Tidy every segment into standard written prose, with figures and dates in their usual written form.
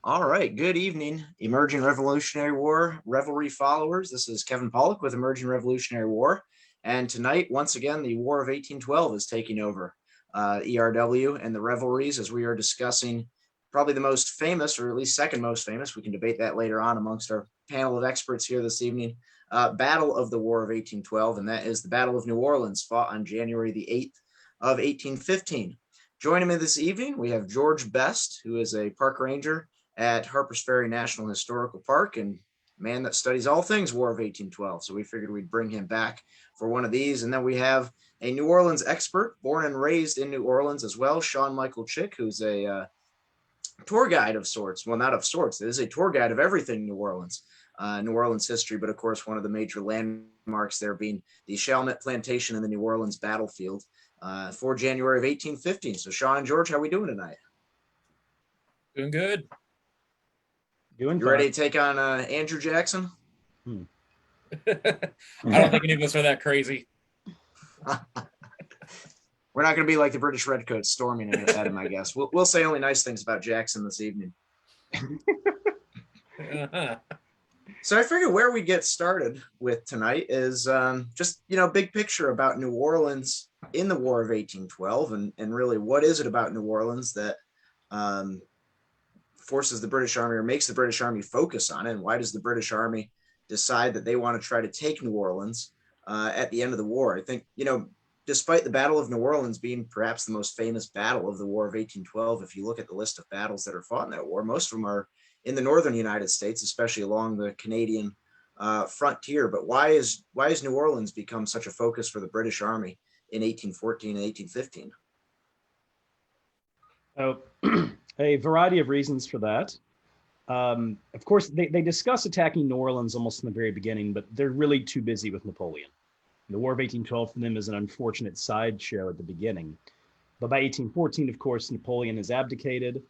All right. Good evening, Emerging Revolutionary War Revelry followers. This is Kevin Pawlak with Emerging Revolutionary War. And tonight, once again, the War of 1812 is taking over ERW and the revelries as we are discussing probably the most famous, or at least second most famous. We can debate that later on amongst our panel of experts here this evening. Battle of the War of 1812, and that is the Battle of New Orleans, fought on January the 8th of 1815. Joining me this evening, we have George Best, who is a park ranger at Harpers Ferry National Historical Park, and man that studies all things War of 1812. So we figured we'd bring him back for one of these. And then we have a New Orleans expert, born and raised in New Orleans as well, Sean Michael Chick, who's a tour guide of sorts. Well, not of sorts. It is a tour guide of everything New Orleans history, but of course, one of the major landmarks there being the Chalmette Plantation and the New Orleans battlefield for January of 1815. So Sean and George, how are we doing tonight? Doing good. You ready to take on Andrew Jackson? I don't think any of us are that crazy. We're not going to be like the British Redcoats storming at him, I guess. We'll say only nice things about Jackson this evening. So I figured where we get started with tonight is just, big picture about New Orleans in the War of 1812, and really what is it about New Orleans that forces the British Army or makes the British Army focus on it, and why does the British Army decide that they want to try to take New Orleans at the end of the war? I think, despite the Battle of New Orleans being perhaps the most famous battle of the War of 1812, if you look at the list of battles that are fought in that war, most of them are in the northern United States, especially along the Canadian frontier. But why is New Orleans become such a focus for the British Army in 1814 and 1815? Oh, a variety of reasons for that. Of course, they discuss attacking New Orleans almost in the very beginning, but they're really too busy with Napoleon. The War of 1812 for them is an unfortunate sideshow at the beginning. But by 1814, of course, Napoleon has abdicated,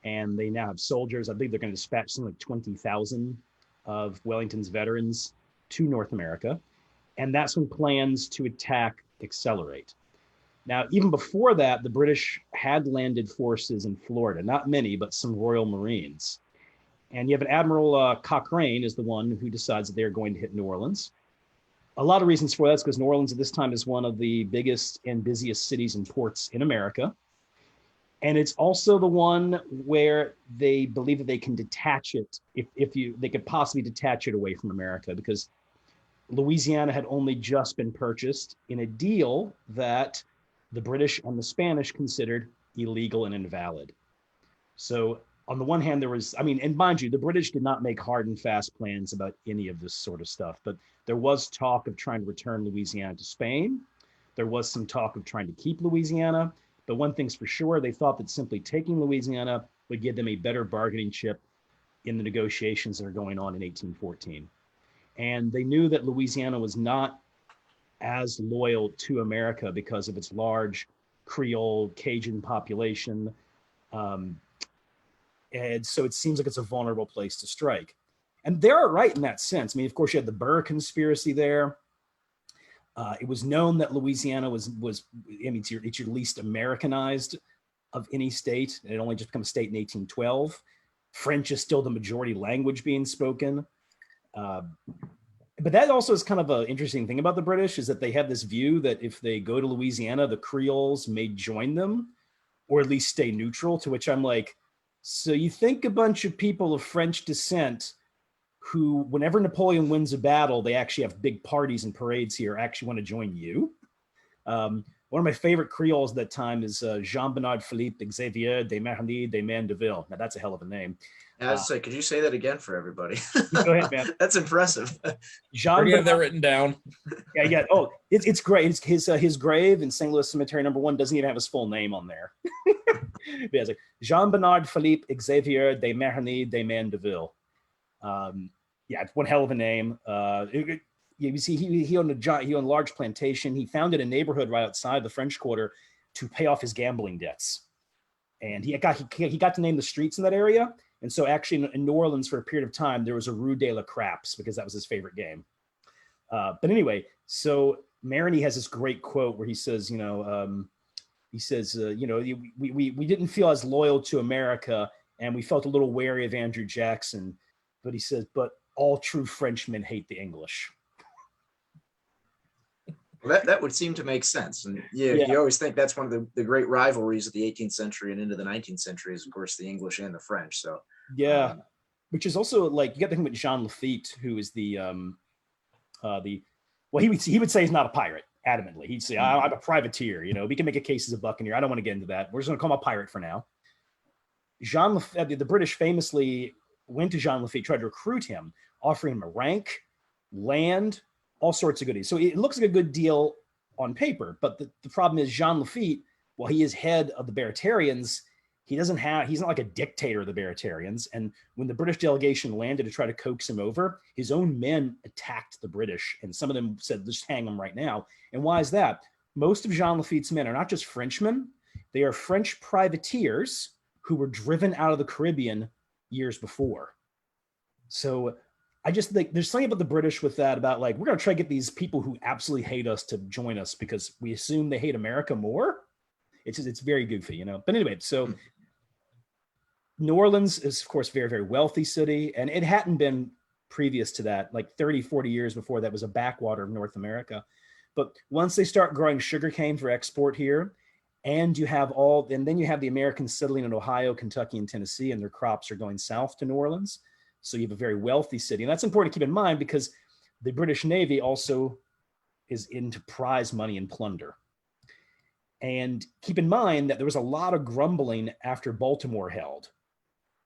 and they now have soldiers. I believe they're going to dispatch something like 20,000 of Wellington's veterans to North America. And that's when plans to attack accelerate. Now, even before that, the British had landed forces in Florida, not many, but some Royal Marines. And you have an Admiral Cochrane is the one who decides that they're going to hit New Orleans. A lot of reasons for that is because New Orleans at this time is one of the biggest and busiest cities and ports in America. And it's also the one where they believe that they can detach it, they could possibly detach it away from America, because Louisiana had only just been purchased in a deal that the British and the Spanish considered illegal and invalid. So on the one hand, and mind you, the British did not make hard and fast plans about any of this sort of stuff, but there was talk of trying to return Louisiana to Spain. There was some talk of trying to keep Louisiana, but one thing's for sure, they thought that simply taking Louisiana would give them a better bargaining chip in the negotiations that are going on in 1814. And they knew that Louisiana was not as loyal to America because of its large Creole Cajun population. And so it seems like it's a vulnerable place to strike. And they're right in that sense. I mean, of course, you had the Burr conspiracy there. It was known that Louisiana it's your least Americanized of any state. It only just became a state in 1812. French is still the majority language being spoken. But that also is kind of an interesting thing about the British, is that they have this view that if they go to Louisiana, the Creoles may join them, or at least stay neutral, to which I'm like, so you think a bunch of people of French descent who, whenever Napoleon wins a battle, they actually have big parties and parades here, actually want to join you? One of my favorite Creoles at that time is Jean-Bernard Philippe Xavier de Marigny de Mandeville. Now, that's a hell of a name. I was like, could you say that again for everybody? Go ahead, man. That's impressive. We have that written down. Yeah. Oh, it's great. It's his grave in St. Louis Cemetery #1 doesn't even have his full name on there. Yeah, it's like Jean-Bernard Philippe Xavier de Marigny de Mandeville. Yeah, it's one hell of a name. You see, he owned a large plantation. He founded a neighborhood right outside the French Quarter to pay off his gambling debts, and he got to name the streets in that area. And so actually in New Orleans for a period of time, there was a Rue de la Craps because that was his favorite game. But anyway, so Marigny has this great quote where he says, we didn't feel as loyal to America and we felt a little wary of Andrew Jackson, but he says, but all true Frenchmen hate the English. Well, that would seem to make sense. And you always think that's one of the great rivalries of the 18th century and into the 19th century is, of course, the English and the French. So, which is also like, you got to think about Jean Lafitte, who is well, he would say he's not a pirate, adamantly. He'd say, I'm a privateer. We can make a case as a buccaneer. I don't want to get into that. We're just going to call him a pirate for now. Jean Lafitte, the British famously went to Jean Lafitte, tried to recruit him, offering him a rank, land, all sorts of goodies. So it looks like a good deal on paper, but the problem is Jean Lafitte, while he is head of the Baratarians, he's not like a dictator of the Baratarians. And when the British delegation landed to try to coax him over, his own men attacked the British. And some of them said, just hang him right now. And why is that? Most of Jean Lafitte's men are not just Frenchmen. They are French privateers who were driven out of the Caribbean years before. So I just think there's something about the British with that, about like, we're going to try to get these people who absolutely hate us to join us because we assume they hate America more. It's very goofy, But anyway, so New Orleans is, of course, very, very wealthy city. And it hadn't been previous to that, like 30, 40 years before that was a backwater of North America. But once they start growing sugarcane for export here, and then you have the Americans settling in Ohio, Kentucky, and Tennessee, and their crops are going south to New Orleans. So you have a very wealthy city. And that's important to keep in mind because the British Navy also is into prize money and plunder. And keep in mind that there was a lot of grumbling after Baltimore held,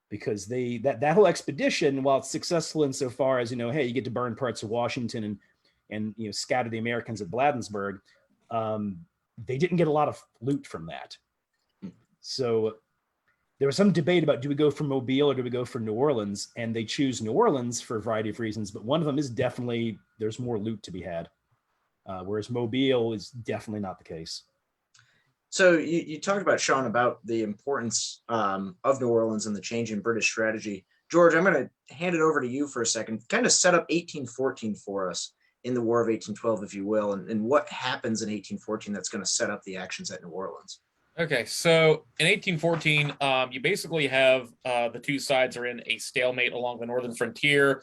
because that whole expedition, while it's successful insofar as, hey, you get to burn parts of Washington and scatter the Americans at Bladensburg, they didn't get a lot of loot from that. So there was some debate about, do we go for Mobile or do we go for New Orleans? And they choose New Orleans for a variety of reasons, but one of them is definitely there's more loot to be had, whereas Mobile is definitely not the case. So you talked about, Sean, about the importance of New Orleans and the change in British strategy. George, I'm going to hand it over to you for a second. Kind of set up 1814 for us in the War of 1812, if you will, and what happens in 1814 that's going to set up the actions at New Orleans. Okay, so in 1814, you basically have the two sides are in a stalemate along the northern frontier.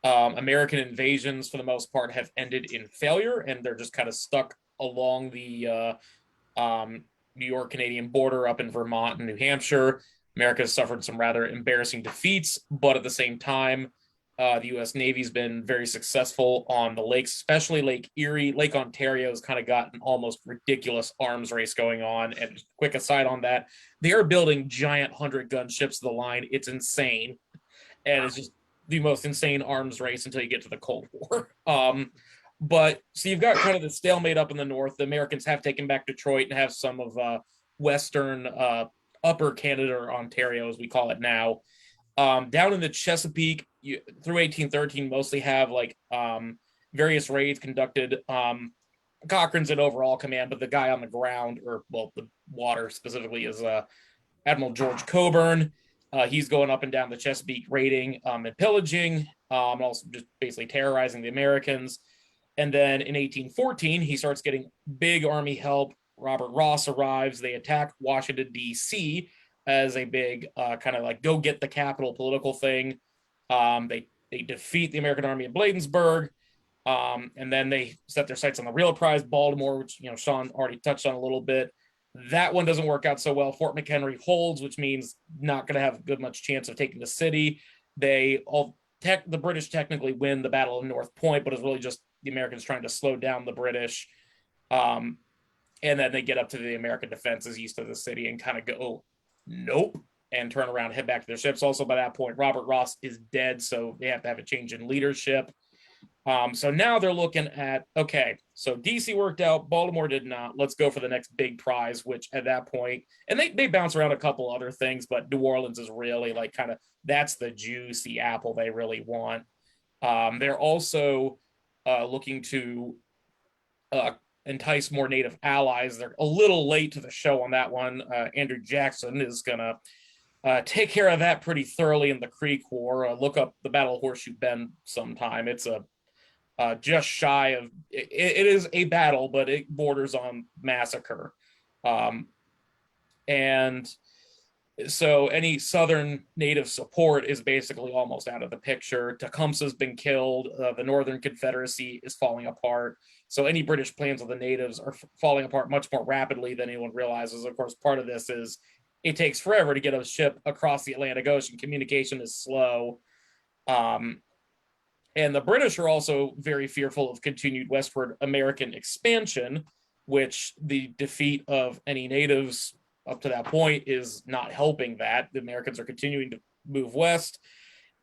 American invasions, for the most part, have ended in failure, and they're just kind of stuck along the New York-Canadian border up in Vermont and New Hampshire. America has suffered some rather embarrassing defeats, but at the same time, the U.S. Navy's been very successful on the lakes, especially Lake Erie. Lake Ontario has kind of got an almost ridiculous arms race going on. And quick aside on that, they are building giant 100-gun ships to the line. It's insane. And it's just the most insane arms race until you get to the Cold War. But so you've got kind of the stalemate up in the north. The Americans have taken back Detroit and have some of western upper Canada, or Ontario as we call it now. Down in the Chesapeake, through 1813, mostly have like various raids conducted. Cochrane's in overall command, but the guy on the ground, or well, the water specifically, is Admiral George Coburn. He's going up and down the Chesapeake raiding and pillaging, and also just basically terrorizing the Americans. And then in 1814, he starts getting big army help. Robert Ross arrives. They attack Washington, D.C. as a big kind of like go get the capital political thing. They defeat the American army at Bladensburg. And then they set their sights on the real prize, Baltimore, which, Sean already touched on a little bit. That one doesn't work out so well. Fort McHenry holds, which means not going to have good much chance of taking the city. The British technically win the Battle of North Point, but it's really just the Americans trying to slow down the British. And then they get up to the American defenses east of the city and kind of go, nope, and turn around and head back to their ships. Also, by that point, Robert Ross is dead, so they have to have a change in leadership. So now they're looking at, okay, so DC worked out, Baltimore did not. Let's go for the next big prize, which at that point, and they bounce around a couple other things, but New Orleans is really like kind of, that's the juicy apple they really want. They're also looking to entice more native allies. They're a little late to the show on that one. Andrew Jackson is going to take care of that pretty thoroughly in the Creek War. Look up the Battle of Horseshoe Bend sometime. It's just shy of, it is a battle, but it borders on massacre. And So any Southern native support is basically almost out of the picture. Tecumseh's been killed. The Northern Confederacy is falling apart. So any British plans of the natives are falling apart much more rapidly than anyone realizes. Of course, part of this is it takes forever to get a ship across the Atlantic Ocean. Communication is slow. And the British are also very fearful of continued westward American expansion, which the defeat of any natives up to that point is not helping that. The Americans are continuing to move west,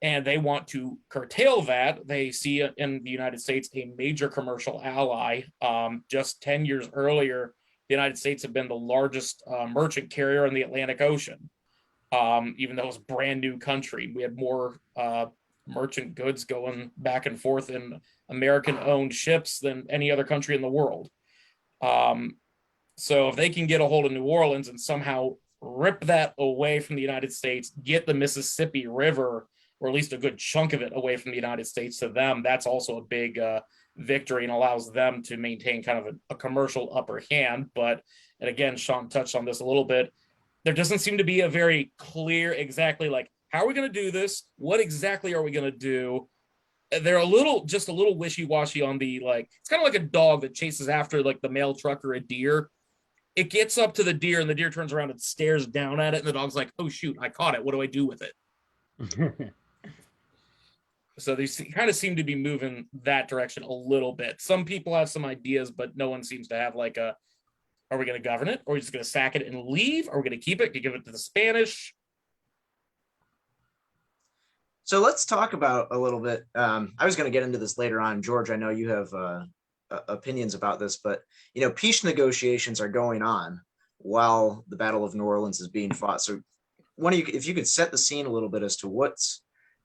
and they want to curtail that. They see in the United States a major commercial ally. Just 10 years earlier, the United States had been the largest merchant carrier in the Atlantic Ocean. Even though it was a brand new country, we had more merchant goods going back and forth in American-owned ships than any other country in the world. So if they can get a hold of New Orleans and somehow rip that away from the United States, get the Mississippi River, or at least a good chunk of it, away from the United States to them, that's also a big victory and allows them to maintain kind of a commercial upper hand. But, and again, Sean touched on this a little bit, there doesn't seem to be a very clear exactly like, how are we going to do this? What exactly are we going to do? They're just a little wishy-washy on the, like, it's kind of like a dog that chases after like the mail truck or a deer. It gets up to the deer and the deer turns around and stares down at it. And the dog's like, oh shoot, I caught it. What do I do with it? So they kind of seem to be moving that direction a little bit. Some people have some ideas, but no one seems to have like are we going to govern it? Or are we just going to sack it and leave? Are we going to keep it, to give it to the Spanish? So let's talk about a little bit. I was going to get into this later on. George, I know you have opinions about this, but peace negotiations are going on while the Battle of New Orleans is being fought. So if you could set the scene a little bit as to what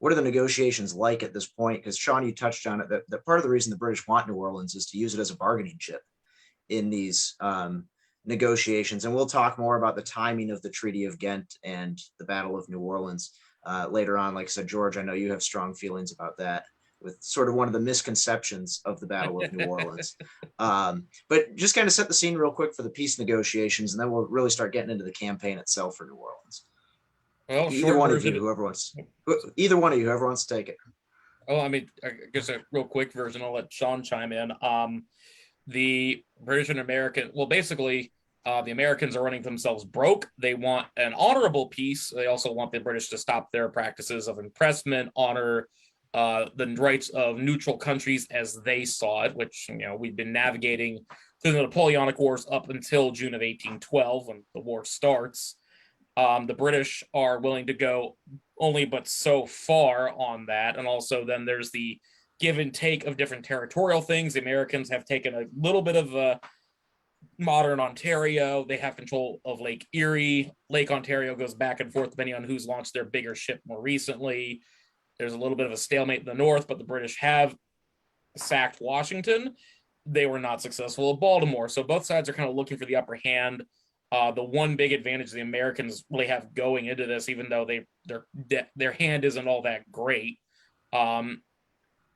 are the negotiations like at this point? Because Sean, you touched on it, that part of the reason the British want New Orleans is to use it as a bargaining chip in these negotiations. And we'll talk more about the timing of the Treaty of Ghent and the Battle of New Orleans later on. Like I said, George, I know you have strong feelings about that, with sort of one of the misconceptions of the Battle of New Orleans. But just kind of set the scene real quick for the peace negotiations, and then we'll really start getting into the campaign itself for New Orleans. Well, either one of you, whoever wants to take it. Oh, I mean, I guess a real quick version, I'll let Sean chime in. The British and American, well, basically, the Americans are running themselves broke. They want an honorable peace. They also want the British to stop their practices of impressment, honor the rights of neutral countries as they saw it, which, we've been navigating through the Napoleonic Wars up until June of 1812 when the war starts. The British are willing to go only but so far on that. And also then there's the give and take of different territorial things. The Americans have taken a little bit of modern Ontario. They have control of Lake Erie. Lake Ontario goes back and forth depending on who's launched their bigger ship more recently. There's a little bit of a stalemate in the north, but the British have sacked Washington. They were not successful at Baltimore. So both sides are kind of looking for the upper hand. The one big advantage the Americans really have going into this, even though their hand isn't all that great,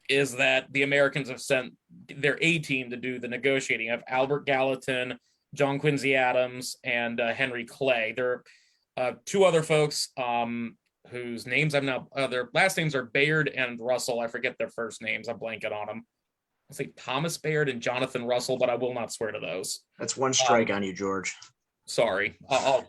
is that the Americans have sent their A-team to do the negotiating of Albert Gallatin, John Quincy Adams, and Henry Clay. There are two other folks whose names their last names are Bayard and Russell. I forget their first names. I'm blanking on them. I'll say Thomas Bayard and Jonathan Russell, but I will not swear to those. That's one strike on you, George. Sorry. Whereas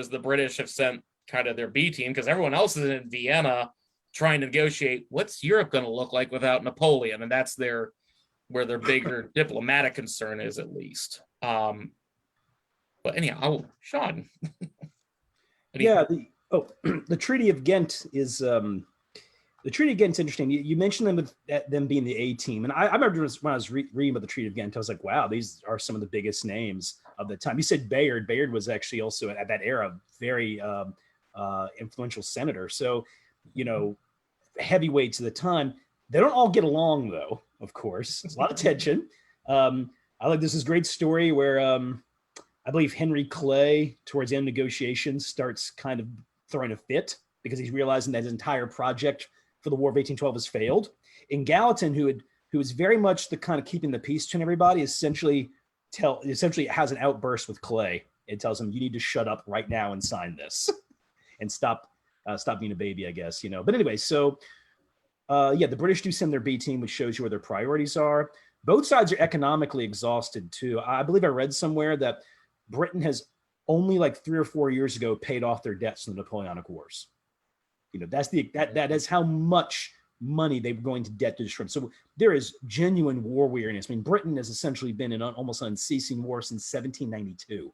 the British have sent kind of their B team, because everyone else is in Vienna trying to negotiate what's Europe going to look like without Napoleon, and that's where their bigger diplomatic concern is, at least. But anyhow, Sean. Yeah. The Treaty of Ghent is the Treaty of Ghent's interesting. You mentioned them being the A team, and I remember when I was reading about the Treaty of Ghent, I was like, wow, these are some of the biggest names of the time. You said Bayard. Bayard was actually also at that era very influential senator. So, heavyweights of the time. They don't all get along, though. Of course, there's a lot of tension. I like this great story where I believe Henry Clay, towards the end of negotiations, starts kind of throwing a fit because he's realizing that his entire project for the War of 1812 has failed. And Gallatin, who was very much the kind of keeping the peace to everybody, essentially essentially has an outburst with Clay. It tells him, you need to shut up right now and sign this and stop being a baby, I guess, But anyway, so the British do send their B team, which shows you where their priorities are. Both sides are economically exhausted too. I believe I read somewhere that Britain has only like 3 or 4 years ago paid off their debts in the Napoleonic Wars. That is how much money they were going to debt to destroy. So there is genuine war weariness. I mean, Britain has essentially been in almost unceasing war since 1792.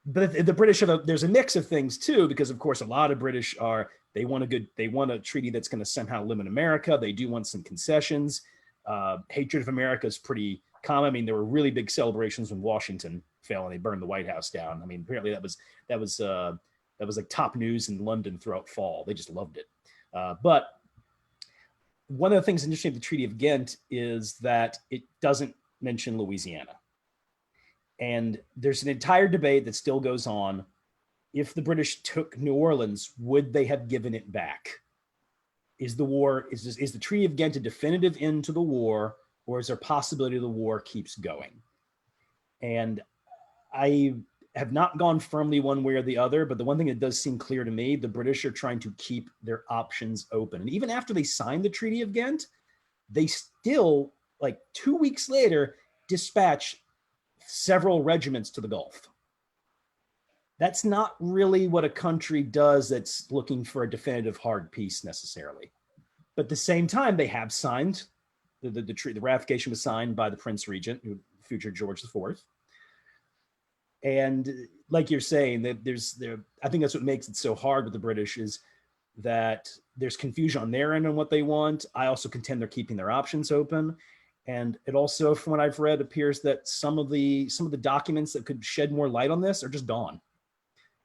But the British there's a mix of things too, because of course a lot of British they want a treaty that's going to somehow limit America. They do want some concessions. Hatred of America is pretty common. I mean, there were really big celebrations when Washington fell and they burned the White House down. I mean, apparently that was like top news in London throughout fall. They just loved it. But one of the things interesting with the Treaty of Ghent is that it doesn't mention Louisiana. And there's an entire debate that still goes on. If the British took New Orleans, would they have given it back? Is the Treaty of Ghent a definitive end to the war, or is there a possibility the war keeps going? And I have not gone firmly one way or the other, but the one thing that does seem clear to me, the British are trying to keep their options open. And even after they signed the Treaty of Ghent, they still, like 2 weeks later, dispatch several regiments to the Gulf. That's not really what a country does that's looking for a definitive hard peace necessarily. But at the same time, they have signed, the ratification was signed by the Prince Regent, future George IV. And like you're saying, that I think that's what makes it so hard with the British, is that there's confusion on their end on what they want. I also contend they're keeping their options open. And it also, from what I've read, appears that some of the documents that could shed more light on this are just gone.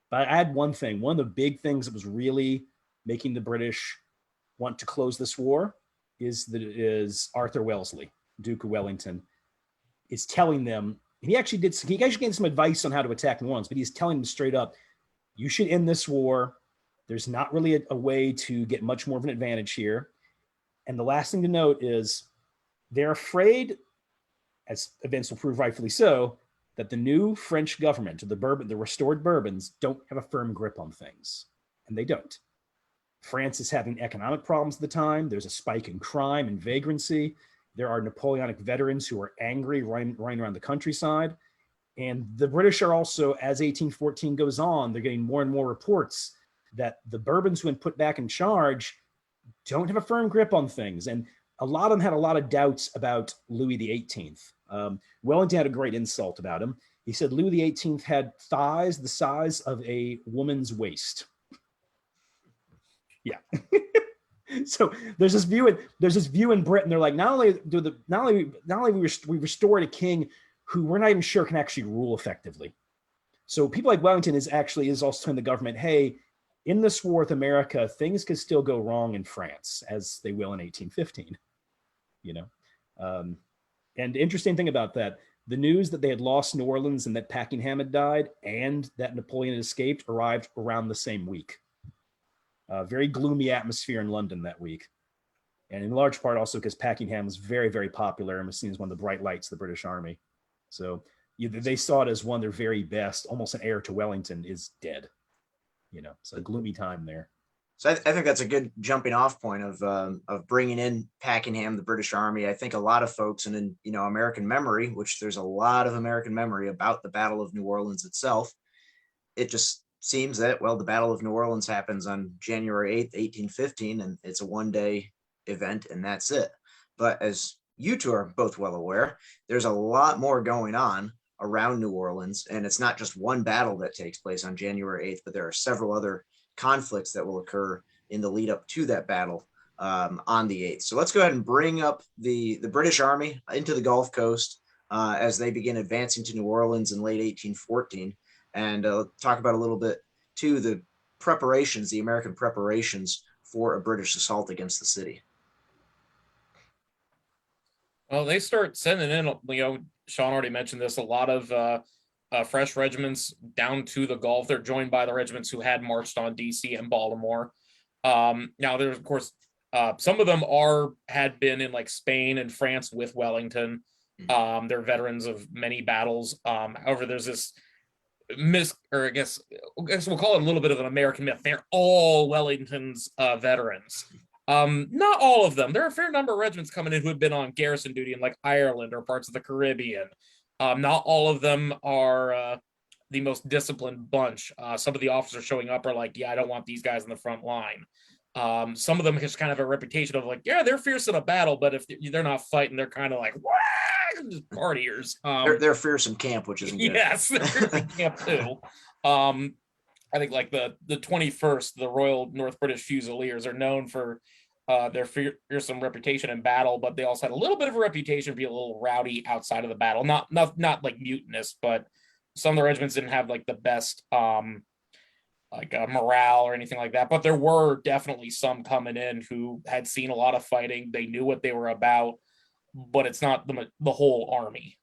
But I add one thing. One of the big things that was really making the British want to close this war is Arthur Wellesley, Duke of Wellington, is telling them, and he actually gave some advice on how to attack New Orleans, but he's telling them straight up, you should end this war. There's not really a way to get much more of an advantage here. And the last thing to note is they're afraid, as events will prove rightfully so, that the new French government, the restored Bourbons, don't have a firm grip on things. And they don't. France is having economic problems at the time. There's a spike in crime and vagrancy. There are Napoleonic veterans who are angry running around the countryside. And the British are also, as 1814 goes on, they're getting more and more reports that the Bourbons who have been put back in charge don't have a firm grip on things. And a lot of them had a lot of doubts about Louis XVIII. Wellington had a great insult about him. He said Louis XVIII had thighs the size of a woman's waist. Yeah. So there's this view in Britain. They're like, not only we restored a king who we're not even sure can actually rule effectively. So people like Wellington is also telling the government, hey, in this war with America, things could still go wrong in France, as they will in 1815. And the interesting thing about that, the news that they had lost New Orleans and that Pakenham had died and that Napoleon had escaped arrived around the same week. Very gloomy atmosphere in London that week. And in large part also because Pakenham was very, very popular and was seen as one of the bright lights of the British Army. So they saw it as one of their very best, almost an heir to Wellington is dead. It's a gloomy time there. So I think that's a good jumping off point of bringing in Pakenham, the British Army. I think a lot of folks, and in American memory, which there's a lot of American memory about the Battle of New Orleans itself, it just seems that, well, the Battle of New Orleans happens on January 8th, 1815, and it's a one-day event, and that's it. But as you two are both well aware, there's a lot more going on around New Orleans, and it's not just one battle that takes place on January 8th, but there are several other conflicts that will occur in the lead up to that battle on the 8th. So let's go ahead and bring up the British Army into the Gulf Coast as they begin advancing to New Orleans in late 1814, and talk about a little bit too the American preparations for a British assault against the city. Well, they start sending in, Sean already mentioned this, a lot of fresh regiments down to the Gulf. They're joined by the regiments who had marched on DC and Baltimore. Now, there's, of course, some of them had been in like Spain and France with Wellington. They're veterans of many battles. However, there's this I guess we'll call it a little bit of an American myth. They're all Wellington's veterans. Not all of them. There are a fair number of regiments coming in who have been on garrison duty in like Ireland or parts of the Caribbean. Not all of them are the most disciplined bunch. Some of the officers showing up are like, yeah, I don't want these guys in the front line. Some of them just kind of a reputation of like, yeah, they're fierce in a battle, but if they're not fighting, they're kind of like, what? Just partiers. They're fierce in camp, which isn't good. Yes, they're fierce in camp too. I think like the 21st, the Royal North British Fusiliers are known for their fearsome reputation in battle, but they also had a little bit of a reputation for being a little rowdy outside of the battle. Not like mutinous, but some of the regiments didn't have like the best morale or anything like that. But there were definitely some coming in who had seen a lot of fighting. They knew what they were about, but it's not the whole army.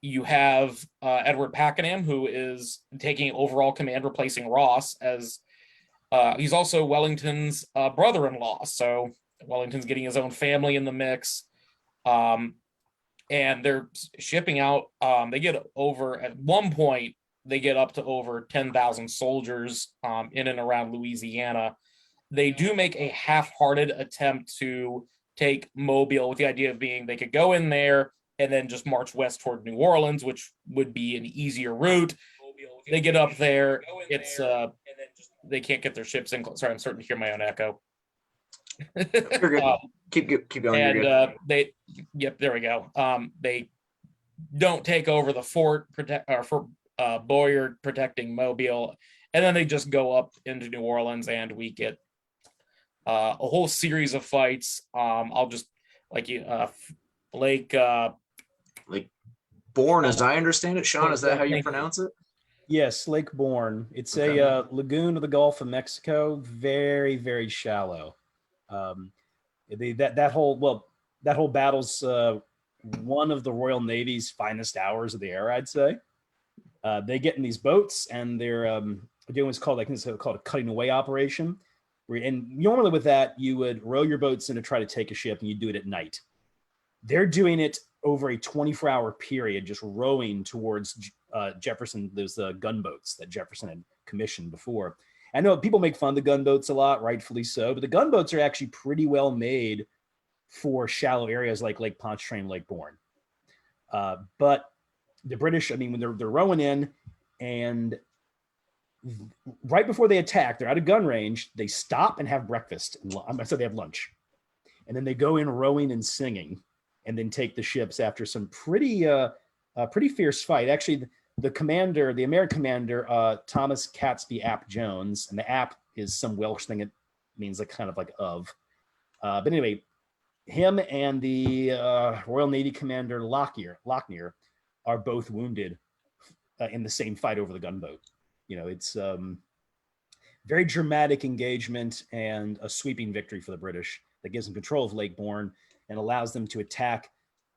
You have Edward Pakenham, who is taking overall command, replacing Ross as he's also Wellington's brother-in-law. So Wellington's getting his own family in the mix. And they're shipping out, they get over, at one point, they get up to over 10,000 soldiers in and around Louisiana. They do make a half-hearted attempt to take Mobile with the idea of being they could go in there and then just march west toward New Orleans, which would be an easier route. They get up there, it's they can't get their ships in. Sorry, I'm starting to hear my own echo. You're good. Keep going. And there we go. They don't take over the fort, Boyard protecting Mobile, and then they just go up into New Orleans, and we get a whole series of fights. I'll just Lake Bourne, as I understand it. Sean, is that how you pronounce it? Yes, Lake Bourne. It's a lagoon of the Gulf of Mexico. Very, very shallow. That whole battle's one of the Royal Navy's finest hours of the air, I'd say. They get in these boats and they're doing what's called a cutting away operation. And normally with that, you would row your boats in to try to take a ship, and you do it at night. They're doing it over a 24-hour period, just rowing towards Jefferson, those gunboats that Jefferson had commissioned before. I know people make fun of the gunboats a lot, rightfully so, but the gunboats are actually pretty well made for shallow areas like Lake Pontchartrain, Lake Bourne. But the British, I mean, when they're rowing in, and right before they attack, they're out of gun range, they stop and have breakfast. So they have lunch. And then they go in rowing and singing, and then take the ships after some pretty fierce fight. Actually, the American commander, Thomas Catesby Ap Jones, and the Ap is some Welsh thing. It means like kind of like of. But anyway, him and the Royal Navy commander Lockyer are both wounded in the same fight over the gunboat. You know, it's very dramatic engagement and a sweeping victory for the British that gives them control of Lake Bourne and allows them to attack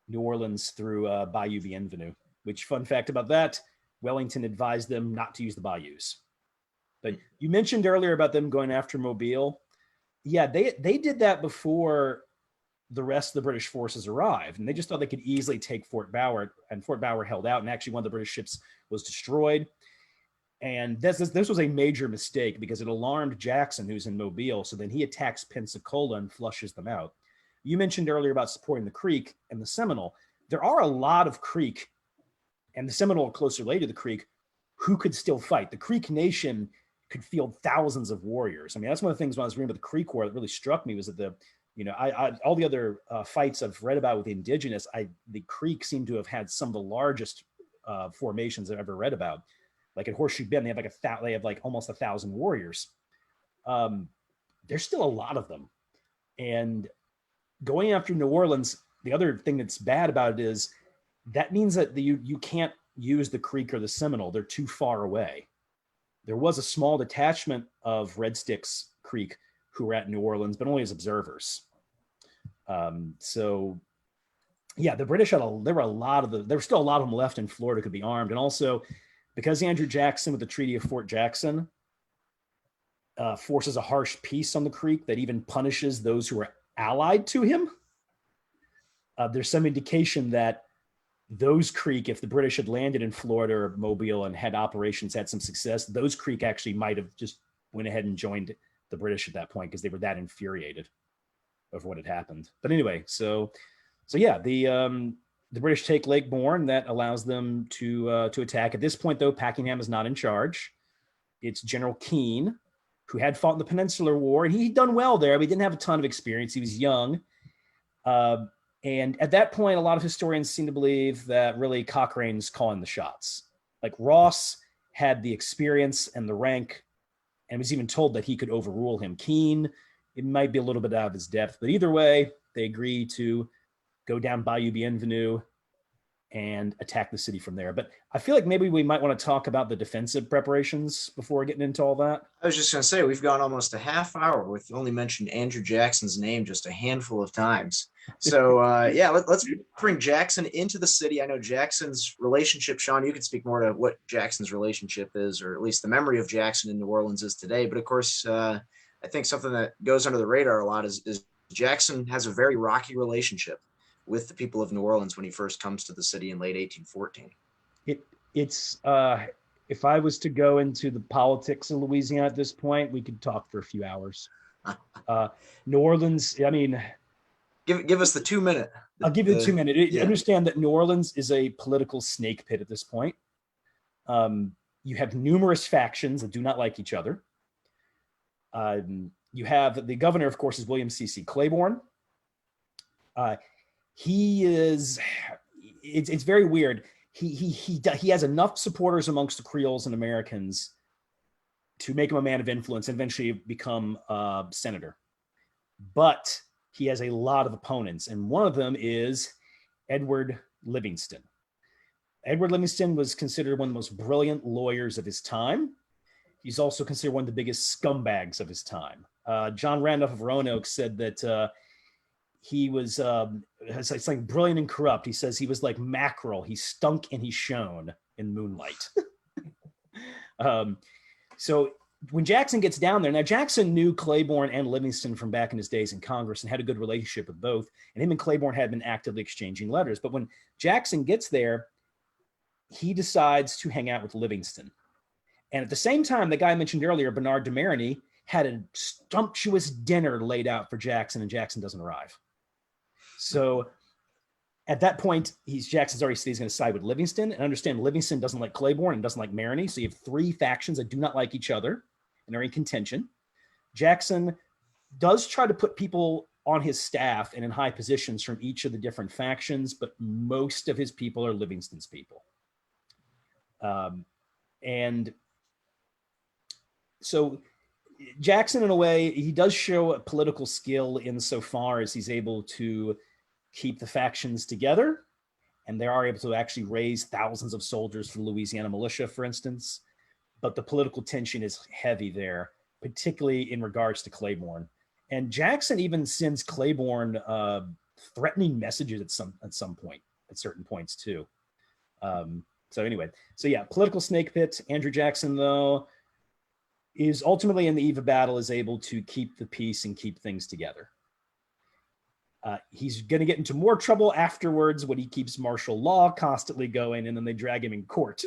New Orleans through Bayou Bienvenue, which, fun fact about that, Wellington advised them not to use the bayous. But you mentioned earlier about them going after Mobile. Yeah, they did that before the rest of the British forces arrived, and they just thought they could easily take Fort Bower, and Fort Bower held out, and actually one of the British ships was destroyed. And this was a major mistake because it alarmed Jackson, who's in Mobile, so then he attacks Pensacola and flushes them out. You mentioned earlier about supporting the Creek and the Seminole. There are a lot of Creek, and the Seminole closer related to the Creek, who could still fight. The Creek Nation could field thousands of warriors. I mean, that's one of the things when I was reading about the Creek War that really struck me was that all the other fights I've read about with the indigenous, the Creek seem to have had some of the largest formations I've ever read about. Like at Horseshoe Bend, they have almost 1,000 warriors. There's still a lot of them, and going after New Orleans, the other thing that's bad about it is that means that you can't use the Creek or the Seminole. They're too far away. There was a small detachment of Red Sticks Creek who were at New Orleans, but only as observers. So yeah, the British there were still a lot of them left in Florida could be armed. And also because Andrew Jackson with the Treaty of Fort Jackson forces a harsh peace on the Creek that even punishes those who are allied to him. There's some indication that those Creek, if the British had landed in Florida or Mobile and had operations, had some success, those Creek actually might have just went ahead and joined the British at that point because they were that infuriated over what had happened. But anyway, so yeah, the British take Lake Borgne. That allows them to attack. At this point, though, Packenham is not in charge. It's General Keane, who had fought in the Peninsular War, and he'd done well there, but he didn't have a ton of experience. He was young. And at that point, a lot of historians seem to believe that really Cochrane's calling the shots. Like Ross had the experience and the rank, and was even told that he could overrule him. Keane, it might be a little bit out of his depth, but either way, they agree to go down Bayou Bienvenue and attack the city from there. But I feel like maybe we might want to talk about the defensive preparations before getting into all that. I was just going to say, we've gone almost a half hour with only mentioned Andrew Jackson's name just a handful of times. So yeah, let's bring Jackson into the city. I know Jackson's relationship, Sean, you could speak more to what Jackson's relationship is, or at least the memory of Jackson in New Orleans is today. But of course, I think something that goes under the radar a lot is Jackson has a very rocky relationship with the people of New Orleans when he first comes to the city in late 1814. It's if I was to go into the politics of Louisiana at this point, we could talk for a few hours. New Orleans, I mean, give us the 2 minute. I'll give you the 2 minute. Yeah. Understand that New Orleans is a political snake pit at this point. You have numerous factions that do not like each other. You have the governor, of course, is William C.C. Claiborne. He is, it's very weird. He has enough supporters amongst the Creoles and Americans to make him a man of influence and eventually become a senator. But he has a lot of opponents, and one of them is Edward Livingston. Edward Livingston was considered one of the most brilliant lawyers of his time. He's also considered one of the biggest scumbags of his time. John Randolph of Roanoke said that he was it's like brilliant and corrupt. He says he was like mackerel. He stunk and he shone in moonlight. So when Jackson gets down there, now Jackson knew Claiborne and Livingston from back in his days in Congress and had a good relationship with both. And him and Claiborne had been actively exchanging letters. But when Jackson gets there, he decides to hang out with Livingston. And at the same time, the guy I mentioned earlier, Bernard de Marigny, had a sumptuous dinner laid out for Jackson, and Jackson doesn't arrive. So at that point, Jackson's already said he's going to side with Livingston, and understand Livingston doesn't like Claiborne and doesn't like Marigny. So you have three factions that do not like each other and are in contention. Jackson does try to put people on his staff and in high positions from each of the different factions, but most of his people are Livingston's people. And so Jackson, in a way, he does show a political skill insofar as he's able to keep the factions together, and they are able to actually raise thousands of soldiers for the Louisiana militia, for instance. But the political tension is heavy there, particularly in regards to Claiborne. And Jackson even sends Claiborne threatening messages at certain points too. So anyway, so yeah, political snake pit. Andrew Jackson, though, is ultimately in the eve of battle is able to keep the peace and keep things together. He's going to get into more trouble afterwards when he keeps martial law constantly going, and then they drag him in court.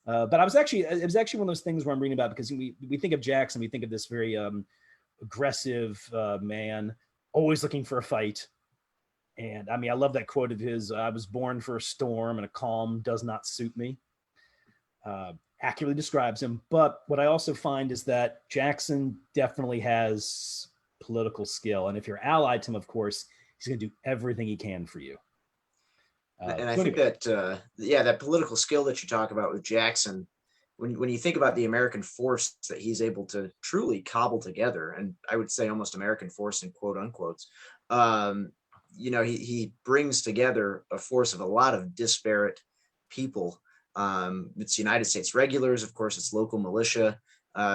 But it was actually one of those things where I'm reading about, because we think of Jackson, we think of this very aggressive man, always looking for a fight. And I mean, I love that quote of his, "I was born for a storm and a calm does not suit me." Accurately describes him. But what I also find is that Jackson definitely has political skill. And if you're allied to him, of course, he's going to do everything he can for you. And I think that, that political skill that you talk about with Jackson, when you think about the American force that he's able to truly cobble together, and I would say almost American force in quote unquotes, he brings together a force of a lot of disparate people. It's United States regulars, of course, it's local militia.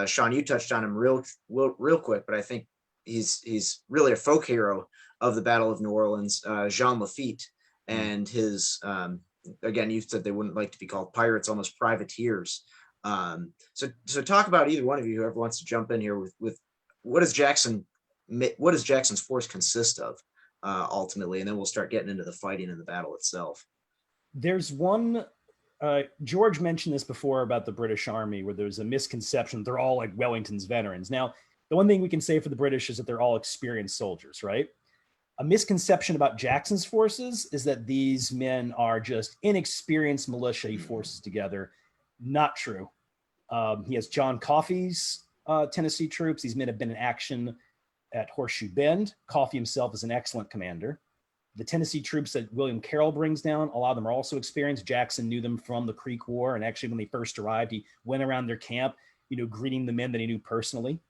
Sean, you touched on him real quick, but I think he's really a folk hero of the Battle of New Orleans, Jean Lafitte, and his, again, you said they wouldn't like to be called pirates, almost privateers. So talk about either one of you, whoever wants to jump in here with what does Jackson's force consist of? ultimately, and then we'll start getting into the fighting in the battle itself. There's one, George mentioned this before about the British Army, where there's a misconception they're all like Wellington's veterans. Now, the one thing we can say for the British is that they're all experienced soldiers, right? A misconception about Jackson's forces is that these men are just inexperienced militia he forces together. Not true. He has John Coffey's Tennessee troops. These men have been in action at Horseshoe Bend. Coffey himself is an excellent commander. The Tennessee troops that William Carroll brings down, a lot of them are also experienced. Jackson knew them from the Creek War. And actually, when they first arrived, he went around their camp, greeting the men that he knew personally.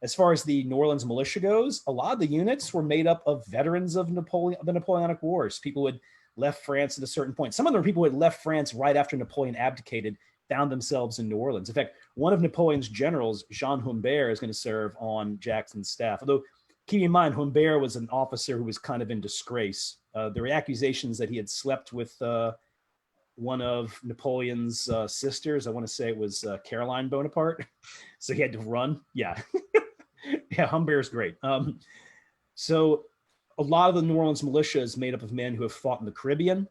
As far as the New Orleans militia goes, a lot of the units were made up of veterans of the Napoleonic Wars. People who had left France at a certain point. Some of them were people who had left France right after Napoleon abdicated, found themselves in New Orleans. In fact, one of Napoleon's generals, Jean Humbert, is going to serve on Jackson's staff. Although, keep in mind, Humbert was an officer who was kind of in disgrace. There were accusations that he had slept with one of Napoleon's sisters. I want to say it was Caroline Bonaparte. So he had to run. Yeah. Yeah, Humbert's great. So a lot of the New Orleans militia is made up of men who have fought in the Caribbean.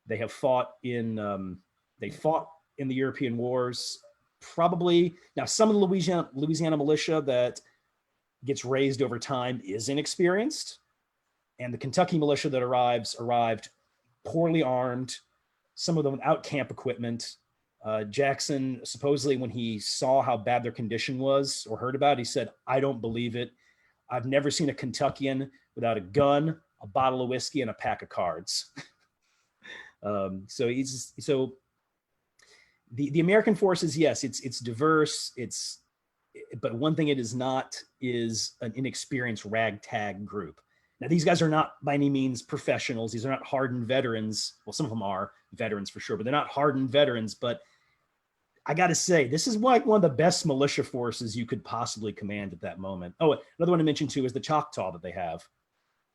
They have fought in the European wars. Probably now some of the Louisiana militia that gets raised over time is inexperienced, and the Kentucky militia that arrived poorly armed, some of them without camp equipment. Jackson, supposedly when he saw how bad their condition was or heard about it, he said, "I don't believe it. I've never seen a Kentuckian without a gun, a bottle of whiskey, and a pack of cards." So the American forces, yes, it's diverse. But one thing it is not is an inexperienced ragtag group. Now, these guys are not by any means professionals. These are not hardened veterans. Well, some of them are veterans for sure, but they're not hardened veterans. But I got to say, this is like one of the best militia forces you could possibly command at that moment. Oh, another one to mention too is the Choctaw that they have.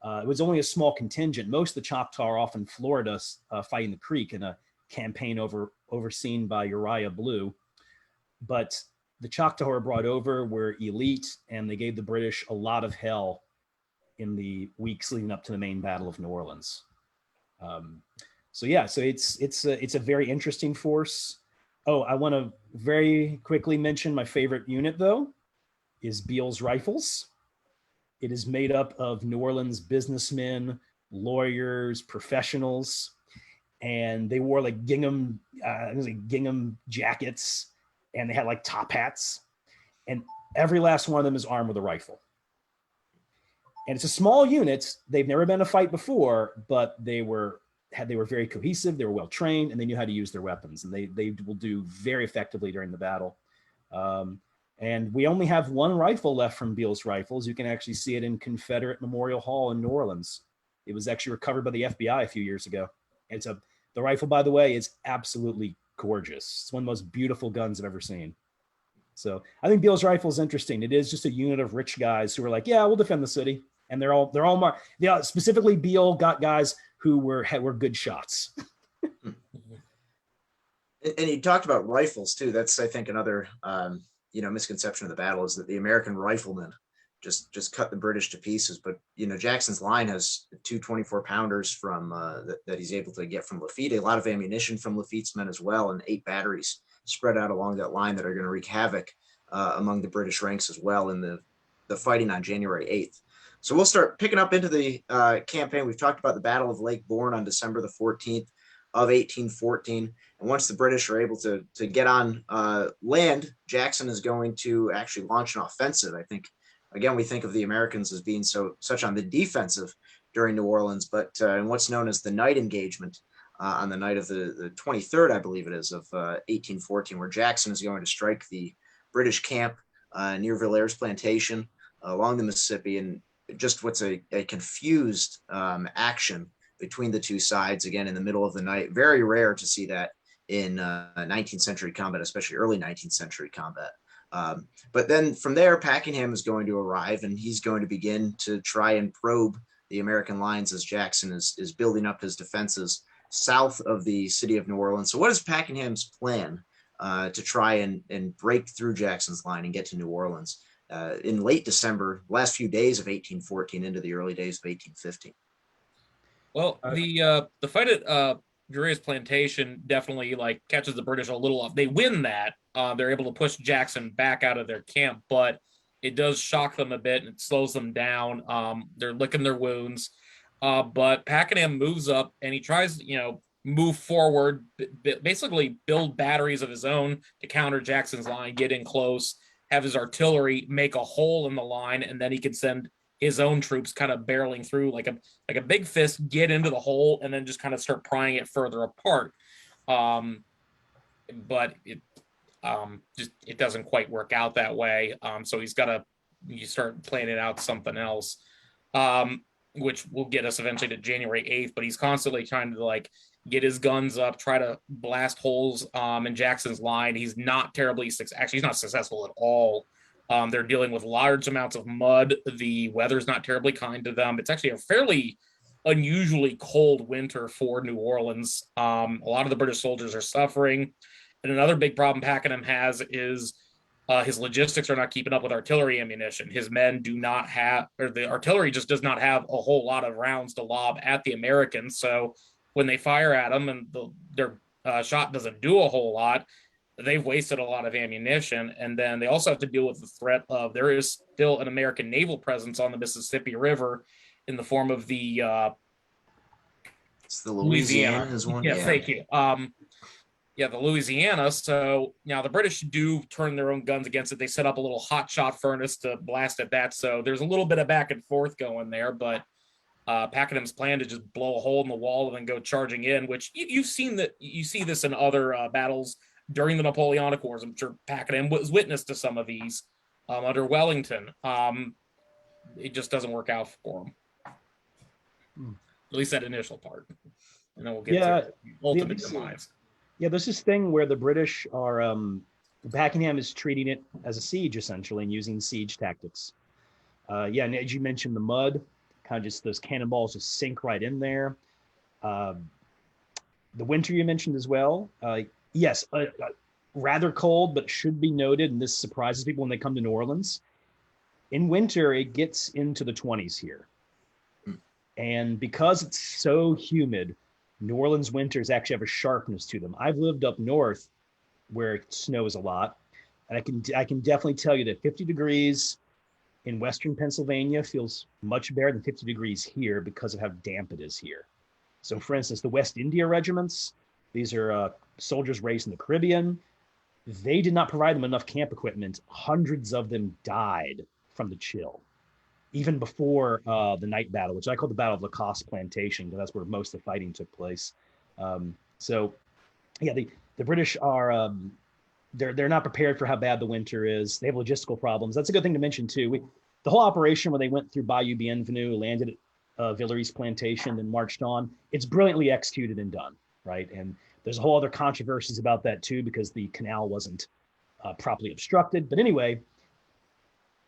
It was only a small contingent. Most of the Choctaw are off in Florida fighting the Creek in a campaign overseen by Uriah Blue. But the Choctaw were brought over, were elite, and they gave the British a lot of hell in the weeks leading up to the main Battle of New Orleans. So it's a very interesting force. Oh, I want to very quickly mention my favorite unit, though, is Beale's Rifles. It is made up of New Orleans businessmen, lawyers, professionals, and they wore like gingham jackets, and they had like top hats, and every last one of them is armed with a rifle. And it's a small unit. They've never been in a fight before, but they were very cohesive. They were well trained, and they knew how to use their weapons. And they will do very effectively during the battle. And we only have one rifle left from Beale's Rifles. You can actually see it in Confederate Memorial Hall in New Orleans. It was actually recovered by the FBI a few years ago. The rifle, by the way, is absolutely gorgeous. It's one of the most beautiful guns I've ever seen. So I think Beale's Rifle is interesting. It is just a unit of rich guys who are like, yeah, we'll defend the city. And they're all marked. Yeah, specifically Beale got guys who were good shots. And you talked about rifles too. That's, I think, another misconception of the battle is that the American riflemen just cut the British to pieces. But Jackson's line has two 24-pounders from that he's able to get from Lafitte, a lot of ammunition from Lafitte's men as well, and 8 batteries spread out along that line that are going to wreak havoc among the British ranks as well in the fighting on January 8th. So we'll start picking up into the campaign. We've talked about the Battle of Lake Borgne on December the 14th of 1814. And once the British are able to get on land, Jackson is going to actually launch an offensive. I think, again, we think of the Americans as being such on the defensive during New Orleans, but in what's known as the night engagement on the night of the 23rd, I believe it is, of 1814, where Jackson is going to strike the British camp near Villers Plantation along the Mississippi, and just what's a confused action between the two sides, again, in the middle of the night. Very rare to see that in 19th century combat, especially early 19th century combat. But then from there, Packenham is going to arrive, and he's going to begin to try and probe the American lines as Jackson is building up his defenses south of the city of New Orleans. So what is Packengham's plan to try and break through Jackson's line and get to New Orleans? in late December, last few days of 1814 into the early days of 1815. Well, the fight at Drury's Plantation definitely like catches the British a little off. They win that. They're able to push Jackson back out of their camp, but it does shock them a bit and it slows them down. They're licking their wounds. But Pakenham moves up and he tries, move forward, basically build batteries of his own to counter Jackson's line, get in close, have his artillery make a hole in the line, and then he can send his own troops kind of barreling through like a big fist, get into the hole, and then just kind of start prying it further apart. But it doesn't quite work out that way. So you start planning out something else, which will get us eventually to January 8th. But he's constantly trying to like get his guns up, try to blast holes in Jackson's line. He's not terribly actually he's not successful at all. They're dealing with large amounts of mud. The weather's not terribly kind to them. It's actually a fairly unusually cold winter for New Orleans. A lot of the British soldiers are suffering. And another big problem Pakenham has is his logistics are not keeping up with artillery ammunition. His men do not have, or the artillery just does not have a whole lot of rounds to lob at the Americans. So when they fire at them and their shot doesn't do a whole lot, they've wasted a lot of ammunition. And then they also have to deal with the threat of there is still an American naval presence on the Mississippi River in the form of the it's the Louisiana is one. Yes, yeah. Thank you. The Louisiana. So now the British do turn their own guns against it. They set up a little hot shot furnace to blast at that. So there's a little bit of back and forth going there, but Pakenham's plan to just blow a hole in the wall and then go charging in, which you've seen that you see this in other battles during the Napoleonic Wars. I'm sure Pakenham was witness to some of these under Wellington. It just doesn't work out for him. At least that initial part. And then we'll get to the ultimate demise. Yeah, there's this thing where the British are, Pakenham is treating it as a siege essentially and using siege tactics. And as you mentioned, the mud, kind of just those cannonballs just sink right in there. The winter you mentioned as well. Yes, rather cold, but should be noted, and this surprises people when they come to New Orleans. In winter, it gets into the 20s here. And because it's so humid, New Orleans winters actually have a sharpness to them. I've lived up north where it snows a lot, and I can definitely tell you that 50 degrees in Western Pennsylvania feels much better than 50 degrees here because of how damp it is here. So for instance, the West India regiments, these are soldiers raised in the Caribbean. They did not provide them enough camp equipment. Hundreds of them died from the chill, even before the night battle, which I call the Battle of Lacoste Plantation, because that's where most of the fighting took place. The British are, they're not prepared for how bad the winter is. They have logistical problems. That's a good thing to mention too. The whole operation where they went through Bayou Bienvenue, landed at Villery's Plantation and marched on, it's brilliantly executed and done, right? And there's a whole other controversies about that too, because the canal wasn't properly obstructed. But anyway,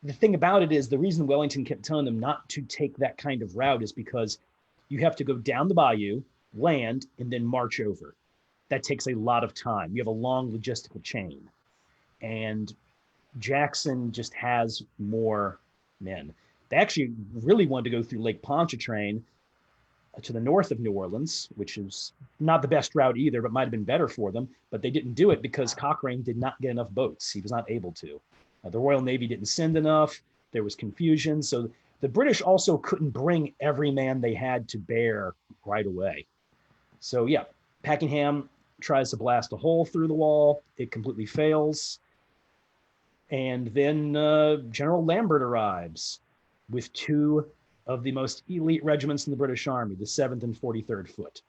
the thing about it is the reason Wellington kept telling them not to take that kind of route is because you have to go down the bayou, land, and then march over. That takes a lot of time. You have a long logistical chain. And Jackson just has more men. They actually really wanted to go through Lake Pontchartrain to the north of New Orleans, which is not the best route either, but might have been better for them. But they didn't do it because Cochrane did not get enough boats. He was not able to. The Royal Navy didn't send enough. There was confusion. So the British also couldn't bring every man they had to bear right away. So yeah, Pakenham tries to blast a hole through the wall. It completely fails. And then General Lambert arrives with two of the most elite regiments in the British Army, the 7th and 43rd Foot.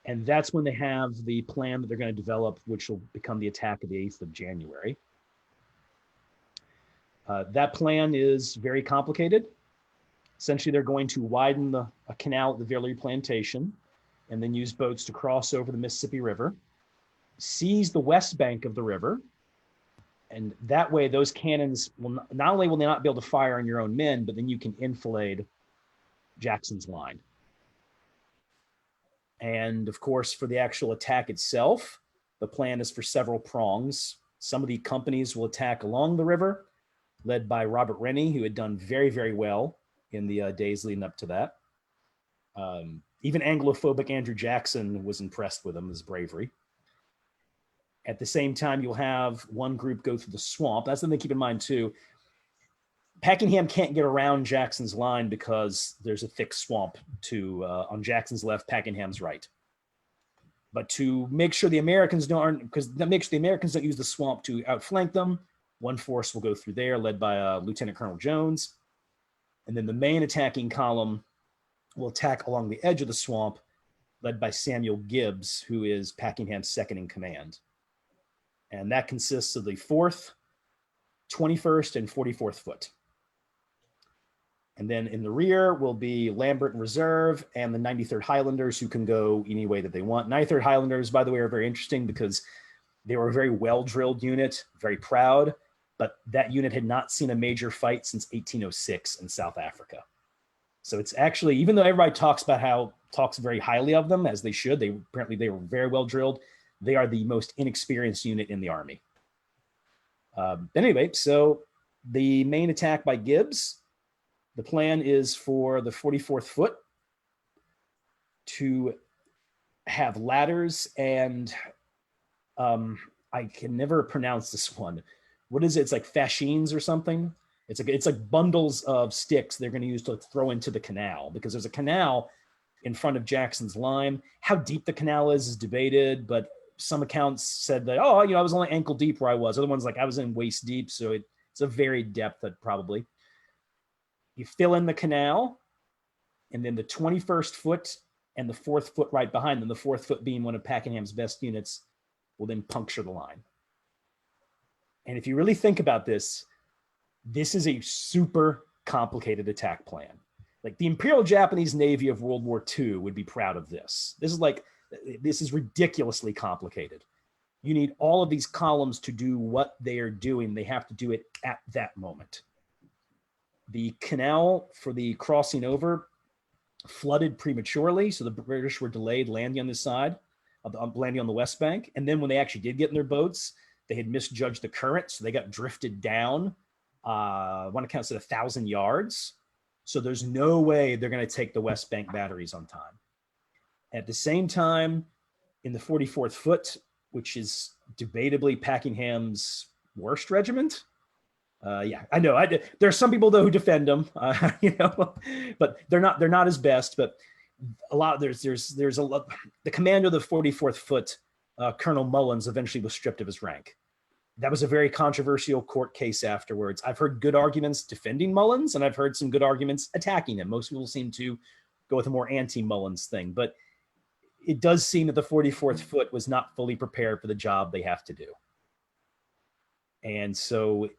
And that's when they have the plan that they're going to develop, which will become the attack of the 8th of January. That plan is very complicated. Essentially, they're going to widen a canal at the Villery Plantation and then use boats to cross over the Mississippi River, seize the west bank of the river, and that way those cannons will not only will they not be able to fire on your own men, but then you can enfilade Jackson's line. And of course, for the actual attack itself, the plan is for several prongs. Some of the companies will attack along the river. led by Robert Rennie, who had done very, very well in the days leading up to that. Even Anglophobic Andrew Jackson was impressed with him, his bravery. At the same time, you'll have one group go through the swamp. That's something to keep in mind, too. Packenham can't get around Jackson's line because there's a thick swamp on Jackson's left, Packenham's right. But to make sure the Americans don't use the swamp to outflank them, one force will go through there, led by Lieutenant Colonel Jones. And then the main attacking column will attack along the edge of the swamp, led by Samuel Gibbs, who is Packingham's second in command. And that consists of the 4th, 21st, and 44th Foot. And then in the rear will be Lambert and Reserve and the 93rd Highlanders, who can go any way that they want. 93rd Highlanders, by the way, are very interesting because they were a very well-drilled unit, very proud, but that unit had not seen a major fight since 1806 in South Africa. So it's actually, even though everybody talks very highly of them, as they should, they were very well-drilled, they are the most inexperienced unit in the Army. Anyway, so the main attack by Gibbs, the plan is for the 44th Foot to have ladders and I can never pronounce this one. What is it? It's like fascines or something. It's like bundles of sticks they're going to use to throw into the canal, because there's a canal in front of Jackson's line. How deep the canal is debated, but some accounts said that, I was only ankle deep where I was. Other ones like I was in waist deep, so it's a varied depth that probably. You fill in the canal, and then the 21st Foot and the 4th Foot right behind them, the 4th Foot being one of Packingham's best units, will then puncture the line. And if you really think about this is a super complicated attack plan. Like the Imperial Japanese Navy of World War II would be proud of this. This is ridiculously complicated. You need all of these columns to do what they are doing. They have to do it at that moment. The canal for the crossing over flooded prematurely, so the British were delayed landing on this side, landing on the west bank. And then when they actually did get in their boats, they had misjudged the current, so they got drifted down. One account said 1,000 yards. So there's no way they're going to take the West Bank batteries on time. At the same time, in the 44th Foot, which is debatably Packingham's worst regiment. I know. There are some people though who defend them, but they're not his best. But a lot there's a lot. The commander of the 44th Foot, Colonel Mullins, eventually was stripped of his rank. That was a very controversial court case afterwards. I've heard good arguments defending Mullins, and I've heard some good arguments attacking him. Most people seem to go with a more anti-Mullins thing, but it does seem that the 44th Foot was not fully prepared for the job they have to do. And so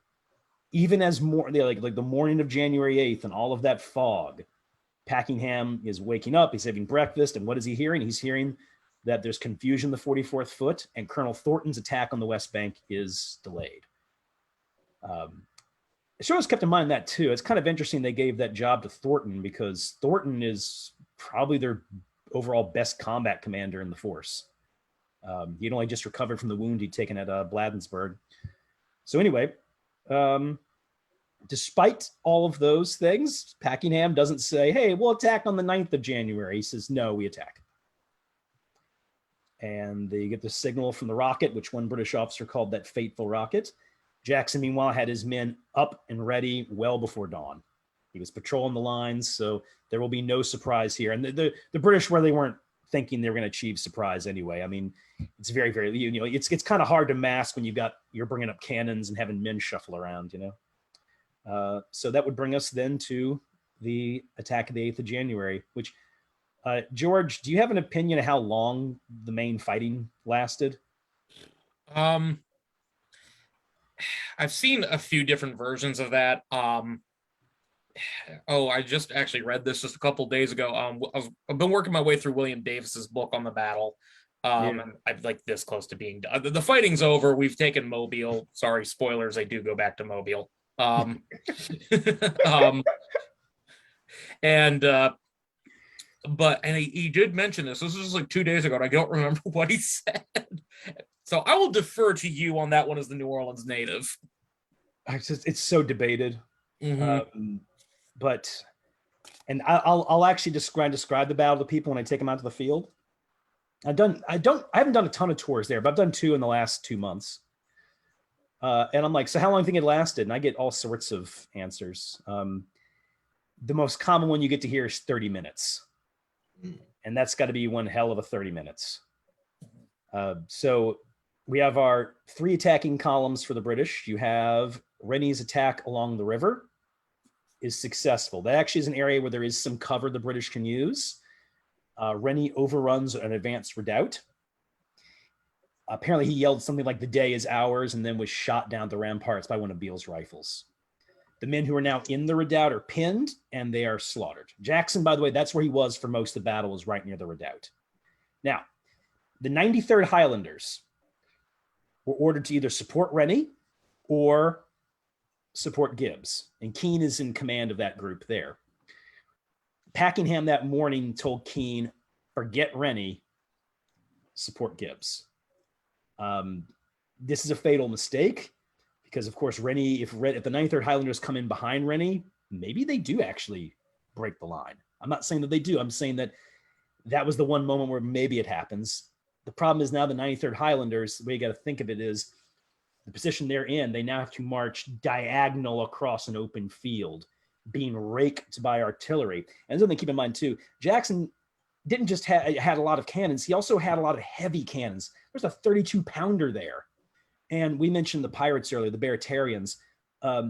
even as more like the morning of January 8th and all of that fog, Packingham is waking up, he's having breakfast, and what is he hearing? He's hearing that there's confusion in the 44th Foot, and Colonel Thornton's attack on the West Bank is delayed. It should always kept in mind that too. It's kind of interesting they gave that job to Thornton, because Thornton is probably their overall best combat commander in the force. He'd only just recovered from the wound he'd taken at Bladensburg. So anyway, despite all of those things, Packingham doesn't say, hey, we'll attack on the 9th of January. He says, no, we attack. And they get the signal from the rocket, which one British officer called that fateful rocket. Jackson, meanwhile, had his men up and ready well before dawn. He was patrolling the lines, so there will be no surprise here. And the British, where they weren't thinking they were going to achieve surprise anyway. I mean, it's very, very, it's kind of hard to mask when you're bringing up cannons and having men shuffle around, So that would bring us then to the attack of the 8th of January, which, George, do you have an opinion of how long the main fighting lasted? I've seen a few different versions of that. I just actually read this just a couple days ago. I've been working my way through William Davis's book on the battle. And I'm like this close to being done. The fighting's over. We've taken Mobile. Sorry, spoilers. They do go back to Mobile. But he did mention this. This was like 2 days ago, and I don't remember what he said. So I will defer to you on that one as the New Orleans native. it's so debated. Mm-hmm. But I'll actually describe the battle to people when I take them out to the field. I haven't done a ton of tours there, but I've done 2 in the last 2 months. And I'm like, so how long do you think it lasted? And I get all sorts of answers. The most common one you get to hear is 30 minutes. And that's got to be one hell of a 30 minutes. So we have our 3 attacking columns for the British. You have Rennie's attack along the river is successful. That actually is an area where there is some cover the British can use. Rennie overruns an advanced redoubt. Apparently he yelled something like the day is ours and then was shot down the ramparts by one of Beale's rifles. The men who are now in the redoubt are pinned and they are slaughtered. Jackson, by the way, that's where he was for most of the battle, was right near the redoubt. Now, the 93rd Highlanders were ordered to either support Rennie or support Gibbs. And Keane is in command of that group there. Packenham that morning told Keane, forget Rennie, support Gibbs. This is a fatal mistake because, of course, Rennie, if the 93rd Highlanders come in behind Rennie, maybe they do actually break the line. I'm not saying that they do. I'm saying that was the one moment where maybe it happens. The problem is now the 93rd Highlanders, the way you got to think of it is the position they're in, they now have to march diagonal across an open field, being raked by artillery. And something to keep in mind, too, Jackson didn't just had a lot of cannons. He also had a lot of heavy cannons. There's a 32-pounder there. And we mentioned the pirates earlier, the Baratarians.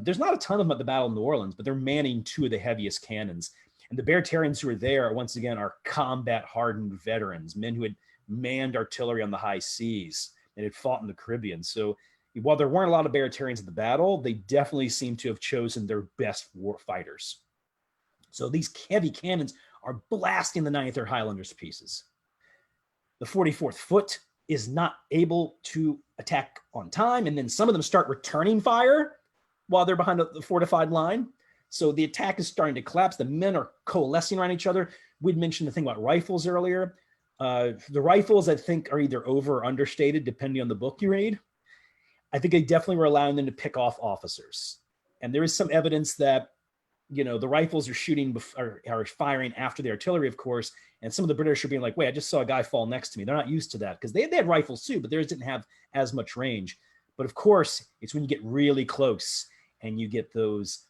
There's not a ton of them at the Battle of New Orleans, but they're manning 2 of the heaviest cannons. And the Baratarians who are there, once again, are combat-hardened veterans, men who had manned artillery on the high seas and had fought in the Caribbean. So while there weren't a lot of Baratarians at the battle, they definitely seem to have chosen their best war fighters. So these heavy cannons are blasting the 93rd Highlanders to pieces. The 44th Foot is not able to attack on time, and then some of them start returning fire while they're behind the fortified line. So the attack is starting to collapse. The men are coalescing around each other. We'd mentioned the thing about rifles earlier. The rifles, I think, are either over or understated, depending on the book you read. I think they definitely were allowing them to pick off officers. And there is some evidence that, the rifles are shooting are firing after the artillery, of course. And some of the British are being like, wait, I just saw a guy fall next to me. They're not used to that because they had rifles too, but theirs didn't have as much range. But of course, it's when you get really close and you get those,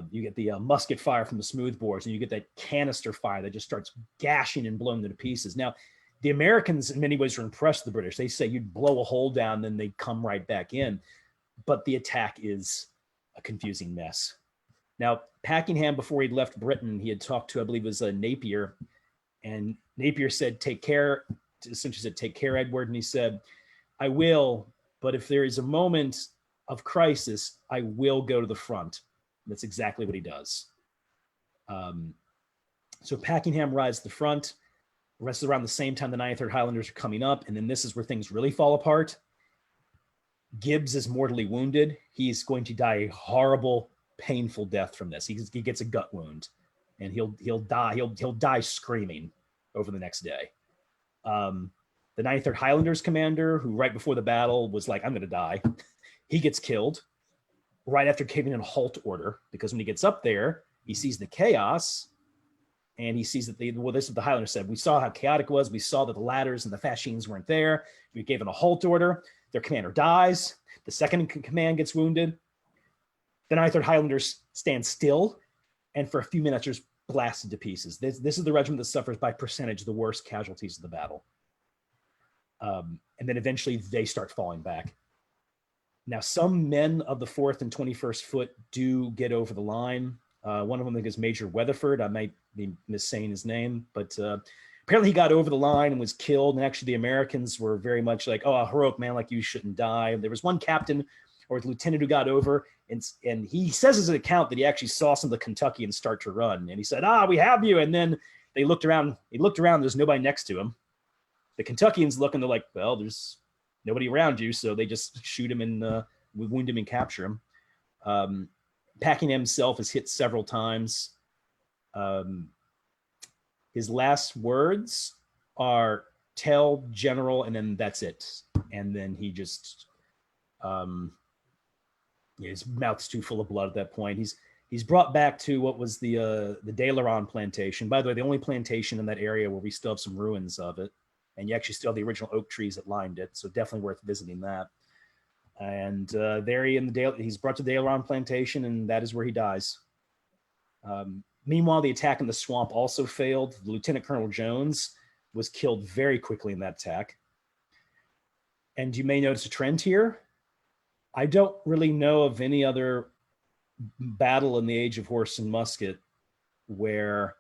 you get the musket fire from the smoothbores, and you get that canister fire that just starts gashing and blowing them to pieces. Now, the Americans in many ways are impressed with the British. They say you'd blow a hole down, then they'd come right back in. But the attack is a confusing mess. Now, Packenham, before he'd left Britain, he had talked to, I believe it was Napier, and Napier said, take care, essentially said, take care, Edward. And he said, I will, but if there is a moment of crisis, I will go to the front. And that's exactly what he does. So Packenham rides to the front. The rest is around the same time the 93rd Highlanders are coming up, and then this is where things really fall apart. Gibbs is mortally wounded. He's going to die a horrible, painful death from this. He gets a gut wound, and he'll die. He'll die screaming over the next day. The 93rd Highlanders commander, who right before the battle was like, I'm going to die, he gets killed right after giving a halt order, because when he gets up there, he sees the chaos, and he sees that this is what the Highlanders said. We saw how chaotic it was. We saw that the ladders and the fascines weren't there. We gave him a halt order. Their commander dies. The second in command gets wounded. The 93rd Highlanders stand still, and for a few minutes, just blasted to pieces. This is the regiment that suffers by percentage the worst casualties of the battle. And then eventually they start falling back. Now, some men of the 4th and 21st Foot do get over the line. One of them, I think, is Major Weatherford. I might be missaying his name, but apparently he got over the line and was killed. And actually, the Americans were very much like, oh, a heroic man like you shouldn't die. There was one captain or lieutenant who got over, and he says as an account that he actually saw some of the Kentuckians start to run. And he said, we have you. And then they looked around. He looked around. There's nobody next to him. The Kentuckians look, and they're like, well, there's nobody around you. So they just shoot him and wound him and capture him. Packenham himself is hit several times. His last words are "tell general," and then that's it. And then he just Yeah, his mouth's too full of blood at that point. He's brought back to what was the De Laron plantation. By the way, the only plantation in that area where we still have some ruins of it, and you actually still have the original oak trees that lined it. So definitely worth visiting that. And there he's brought to the De Laron plantation, and that is where he dies. Meanwhile, the attack in the swamp also failed. Lieutenant Colonel Jones was killed very quickly in that attack. And you may notice a trend here. I don't really know of any other battle in the age of horse and musket where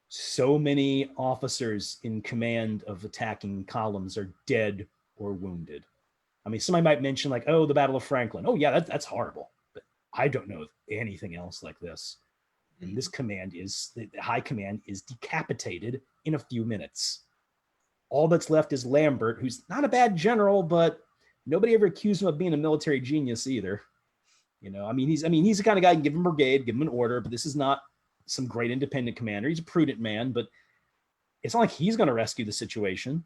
so many officers in command of attacking columns are dead or wounded. I mean, somebody might mention like, oh, the Battle of Franklin. Oh, yeah, that's horrible. But I don't know anything else like this. And this the high command is decapitated in a few minutes. All that's left is Lambert, who's not a bad general, but nobody ever accused him of being a military genius either. He's the kind of guy who can give him a brigade, give him an order, but this is not some great independent commander. He's a prudent man, but it's not like he's going to rescue the situation.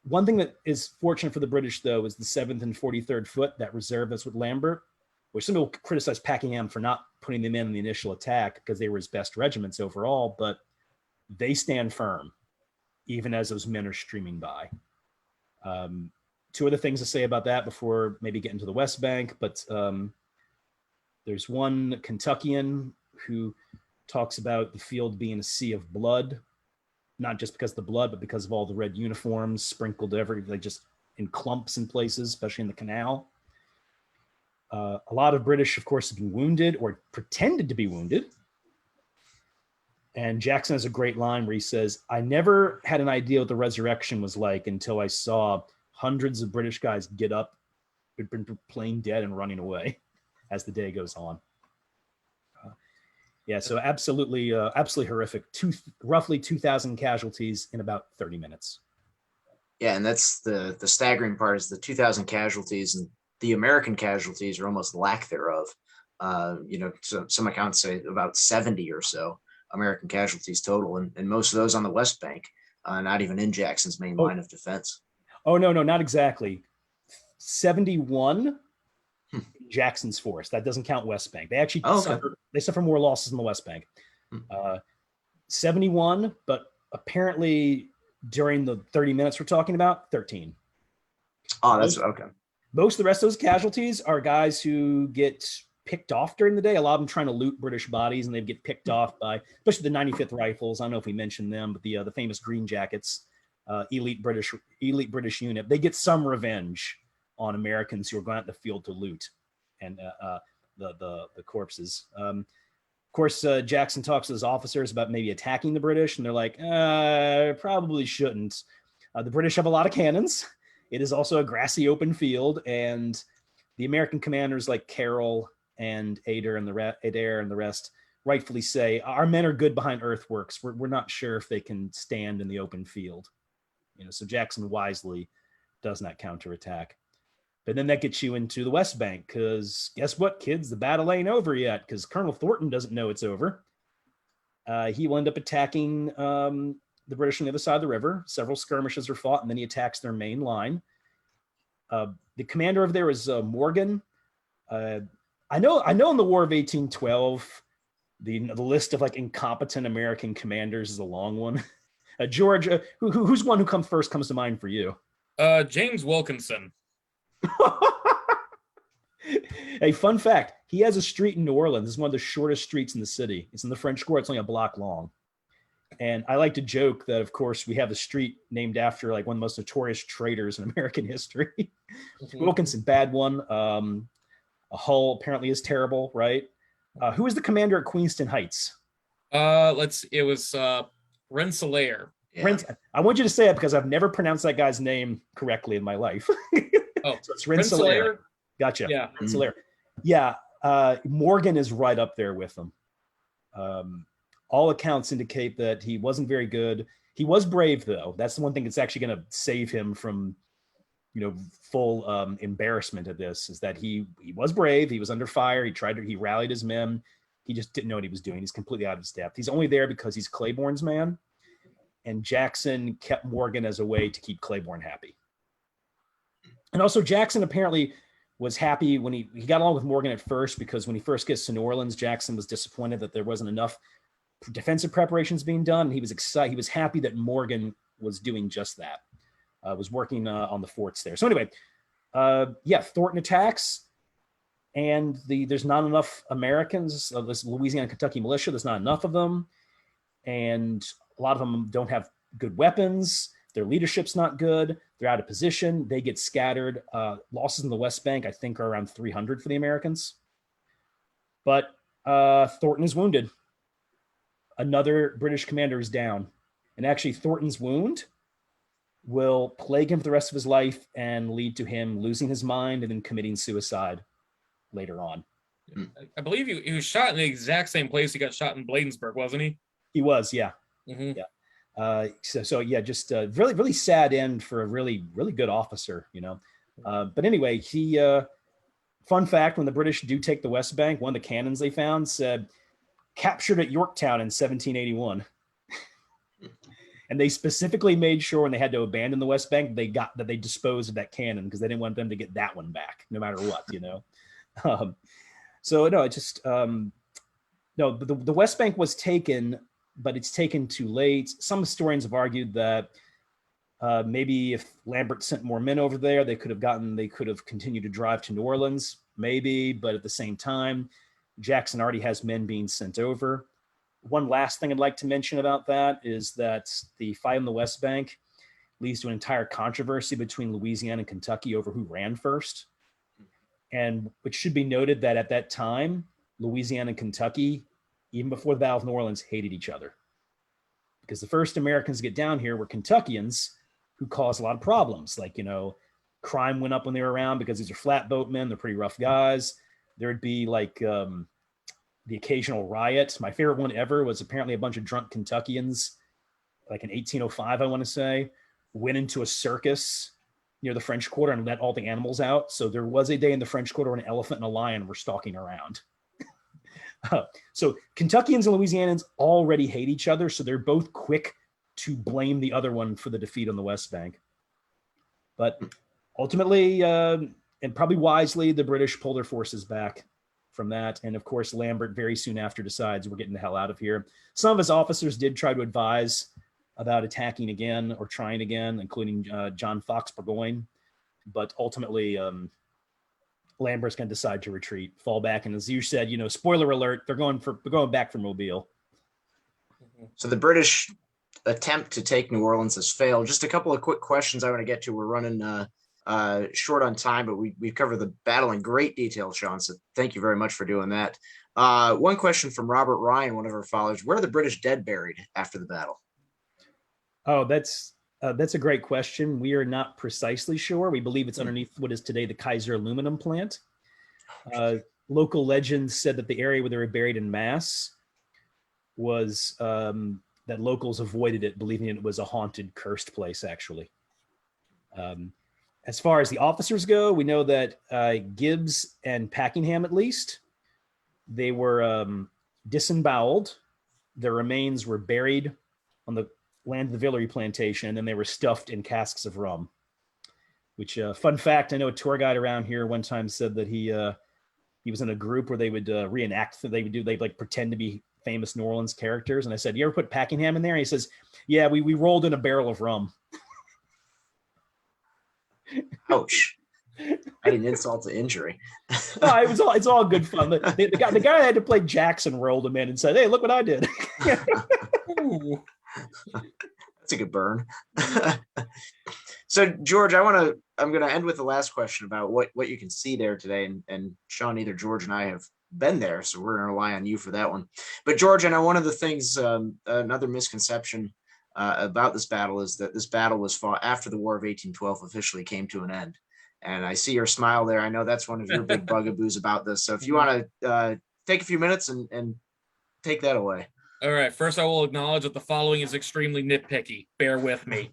One thing that is fortunate for the British, though, is the 7th and 43rd Foot, that reserve that's with Lambert, which some people criticize Packingham for not putting them in the initial attack because they were his best regiments overall, but they stand firm, even as those men are streaming by. Two other things to say about that before maybe getting to the West Bank, but there's one Kentuckian who talks about the field being a sea of blood, not just because of the blood, but because of all the red uniforms sprinkled just in clumps in places, especially in the canal. A lot of British, of course, have been wounded or pretended to be wounded. And Jackson has a great line where he says, I never had an idea what the resurrection was like until I saw hundreds of British guys get up, who'd been plain dead and running away as the day goes on. So absolutely horrific. Roughly 2,000 casualties in about 30 minutes. Yeah, and that's the staggering part is the 2,000 casualties, and the American casualties are almost lack thereof. So some accounts say about 70 or so American casualties total, and most of those on the West Bank, not even in Jackson's main line of defense. Oh, no, not exactly. 71 Jackson's force. That doesn't count West Bank. They actually suffer more losses in the West Bank. 71, but apparently during the 30 minutes we're talking about, 13. Oh, that's okay. Most of the rest of those casualties are guys who get picked off during the day. A lot of them trying to loot British bodies, and they get picked off by, especially the 95th Rifles. I don't know if we mentioned them, but the famous Green Jackets, elite British unit. They get some revenge on Americans who are going out in the field to loot and the corpses. Of course, Jackson talks to his officers about maybe attacking the British, and they're like, probably shouldn't. The British have a lot of cannons. It is also a grassy open field, and the American commanders like Carroll and Adair and the rest rightfully say, our men are good behind earthworks. We're not sure if they can stand in the open field. So Jackson wisely does not counterattack. But then that gets you into the West Bank, because guess what, kids? The battle ain't over yet, because Colonel Thornton doesn't know it's over. He will end up attacking the British on the other side of the river. Several skirmishes are fought, and then he attacks their main line. The commander over there is Morgan. I know in the War of 1812, the list of like incompetent American commanders is a long one. George, who's one who comes to mind for you? James Wilkinson. Hey, fun fact, he has a street in New Orleans. It's one of the shortest streets in the city. It's in the French Quarter. It's only a block long. And I like to joke that, of course, we have a street named after like one of the most notorious traitors in American history. Mm-hmm. Wilkinson, bad one. Hull apparently is terrible, right? Who was the commander at Queenston Heights? It was Rensselaer. Yeah. I want you to say it because I've never pronounced that guy's name correctly in my life. Oh, so it's Rensselaer. Gotcha. Yeah. Rensselaer. Yeah. Morgan is right up there with him. All accounts indicate that he wasn't very good. He was brave, though. That's the one thing that's actually going to save him from, full embarrassment of this, is that he was brave. He was under fire. He rallied his men. He just didn't know what he was doing. He's completely out of his depth. He's only there because he's Claiborne's man. And Jackson kept Morgan as a way to keep Claiborne happy. And also Jackson apparently was happy when he got along with Morgan at first, because when he first gets to New Orleans, Jackson was disappointed that there wasn't enough defensive preparations being done. And he was excited. He was happy that Morgan was doing just that, was working on the forts there. So anyway, Thornton attacks, and there's not enough Americans of this Louisiana Kentucky militia. There's not enough of them, and a lot of them don't have good weapons. Their leadership's not good. They're out of position. They get scattered. Losses in the West Bank, I think, are around 300 for the Americans. But Thornton is wounded. Another British commander is down. And actually, Thornton's wound will plague him for the rest of his life and lead to him losing his mind and then committing suicide later on. I believe he was shot in the exact same place he got shot in Bladensburg, wasn't he? He was, yeah. Mm-hmm. Yeah. Just a really, really sad end for a really, really good officer, But anyway, fun fact, when the British do take the West Bank, one of the cannons they found said, captured at Yorktown in 1781. And they specifically made sure when they had to abandon the West Bank, they disposed of that cannon, because they didn't want them to get that one back, no matter what, The West Bank was taken, but it's taken too late. Some historians have argued that maybe if Lambert sent more men over there, they could have continued to drive to New Orleans, maybe, but at the same time, Jackson already has men being sent over. One last thing I'd like to mention about that is that the fight on the West Bank leads to an entire controversy between Louisiana and Kentucky over who ran first. And it should be noted that at that time, Louisiana and Kentucky, even before the Battle of New Orleans, hated each other. Because the first Americans to get down here were Kentuckians, who caused a lot of problems. Like, crime went up when they were around because these are flatboatmen. They're pretty rough guys. There'd be the occasional riot. My favorite one ever was apparently a bunch of drunk Kentuckians, like in 1805, I want to say, went into a circus near the French Quarter and let all the animals out. So there was a day in the French Quarter when an elephant and a lion were stalking around. So Kentuckians and Louisianans already hate each other, so they're both quick to blame the other one for the defeat on the West Bank. But ultimately, and probably wisely, the British pull their forces back from that. And of course, Lambert very soon after decides we're getting the hell out of here. Some of his officers did try to advise about attacking again or trying again, including John Fox Burgoyne. But ultimately, Lambert's going to decide to retreat, fall back. And as you said, spoiler alert, they're going back for Mobile. So the British attempt to take New Orleans has failed. Just a couple of quick questions I want to get to. We're running short on time, but we've covered the battle in great detail, Sean. So thank you very much for doing that. One question from Robert Ryan, one of our followers: where are the British dead buried after the battle? Oh, that's a great question. We are not precisely sure. We believe it's underneath what is today the Kaiser aluminum plant. Local legends said that the area where they were buried in mass was that locals avoided it, believing it was a haunted, cursed place, actually. As far as the officers go, we know that Gibbs and Packenham, at least, they were disemboweled. Their remains were buried on the land of the Villery plantation, and then they were stuffed in casks of rum. Which, fun fact, I know a tour guide around here one time said that he was in a group where they would reenact. They'd like pretend to be famous New Orleans characters. And I said, "You ever put Packenham in there?" And he says, "Yeah, we rolled in a barrel of rum." Ouch! Adding insult to injury. No, it's all good fun. The guy that had to play Jackson rolled him in and said, "Hey, look what I did." That's a good burn. So George, I'm going to end with the last question about what you can see there today. And Sean, either George and I have been there, so we're going to rely on you for that one. But George, I know one of the things, another misconception about this battle is that this battle was fought after the War of 1812 officially came to an end. And I see your smile there. I know that's one of your big bugaboos about this. So if you want to take a few minutes and take that away. All right. First, I will acknowledge that the following is extremely nitpicky. Bear with me.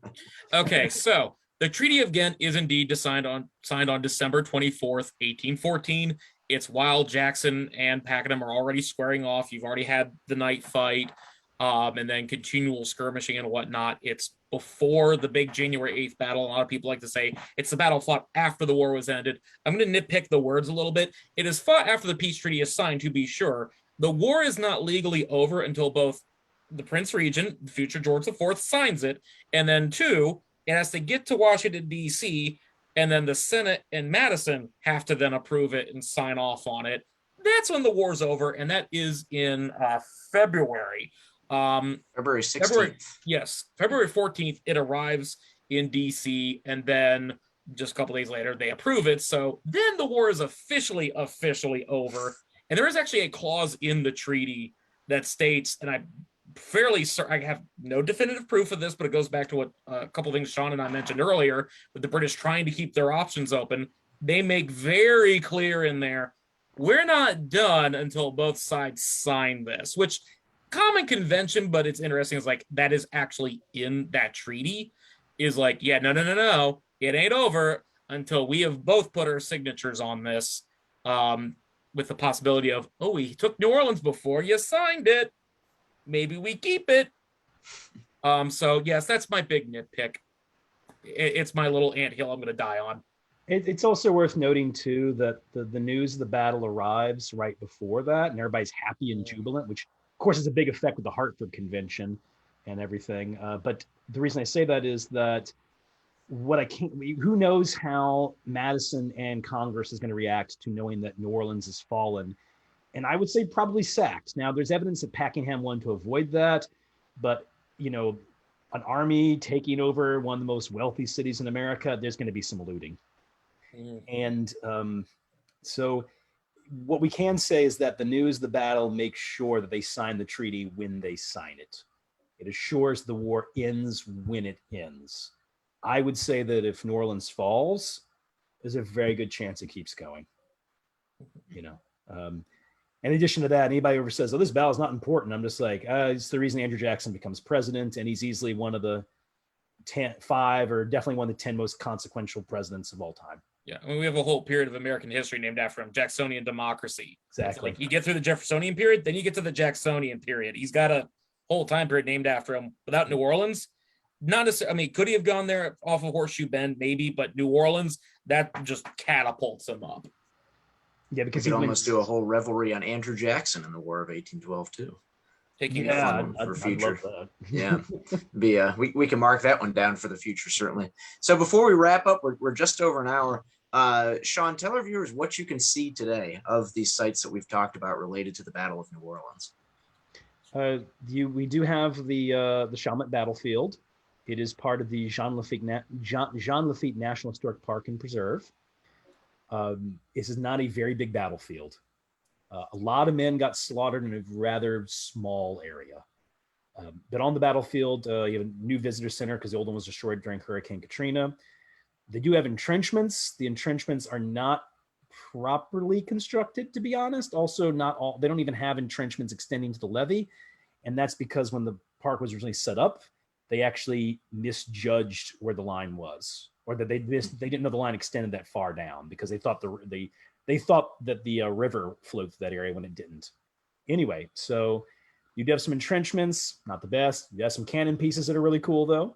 Okay. So the Treaty of Ghent is indeed signed on December 24th, 1814. It's while Jackson and Pakenham are already squaring off. You've already had the night fight and then continual skirmishing and whatnot. It's before the big January 8th battle. A lot of people like to say it's the battle fought after the war was ended. I'm going to nitpick the words a little bit. It is fought after the peace treaty is signed, to be sure. The war is not legally over until both the Prince Regent, future George IV, signs it, and then two, it has to get to Washington, D.C., and then the Senate and Madison have to then approve it and sign off on it. That's when the war's over, and that is in February. February 16th. Yes, February 14th, it arrives in D.C., and then just a couple days later, they approve it. So then the war is officially over. And there is actually a clause in the treaty that states, and I have no definitive proof of this, but it goes back to what a couple of things Sean and I mentioned earlier, with the British trying to keep their options open. They make very clear in there, we're not done until both sides sign this, which common convention, but it's interesting. It's like, that is actually in that treaty, is like, yeah, no. It ain't over until we have both put our signatures on this, with the possibility of, oh, we took New Orleans before you signed it. Maybe we keep it. So yes, that's my big nitpick. It's my little anthill I'm going to die on. It's also worth noting too that the news of the battle arrives right before that, and everybody's happy and jubilant, which of course is a big effect with the Hartford Convention and everything. But the reason I say that is that who knows how Madison and Congress is going to react to knowing that New Orleans has fallen. And I would say probably sacked. Now, there's evidence that Pakenham wanted to avoid that, but, an army taking over one of the most wealthy cities in America, there's going to be some looting. And so what we can say is that the news of the battle makes sure that they sign the treaty when they sign it. It assures the war ends when it ends. I would say that if New Orleans falls, there's a very good chance it keeps going. In addition to that, anybody who ever says, oh, this battle is not important, I'm just like, it's the reason Andrew Jackson becomes president, and he's easily one of the 5 or definitely one of the 10 most consequential presidents of all time. Yeah, I mean, we have a whole period of American history named after him, Jacksonian democracy. Exactly. Like, you get through the Jeffersonian period, then you get to the Jacksonian period. He's got a whole time period named after him. Without New Orleans, not necessarily, I mean, could he have gone there off of Horseshoe Bend? Maybe, but New Orleans, that just catapults him up. Yeah, because we could almost do a whole revelry on Andrew Jackson in the War of 1812 too. Taking for future. Yeah, we can mark that one down for the future, certainly. So before we wrap up, we're just over an hour. Sean, tell our viewers what you can see today of these sites that we've talked about related to the Battle of New Orleans. We do have the Chalmette Battlefield. It is part of the Jean Lafitte National Historic Park and Preserve. This is not a very big battlefield. A lot of men got slaughtered in a rather small area. But on the battlefield, you have a new visitor center because the old one was destroyed during Hurricane Katrina. They do have entrenchments. The entrenchments are not properly constructed, to be honest. Also, they don't even have entrenchments extending to the levee. And that's because when the park was originally set up, they actually misjudged where the line was, or that they didn't know the line extended that far down because they thought that the river flowed through that area when it didn't. Anyway, so you do have some entrenchments, not the best. You have some cannon pieces that are really cool though.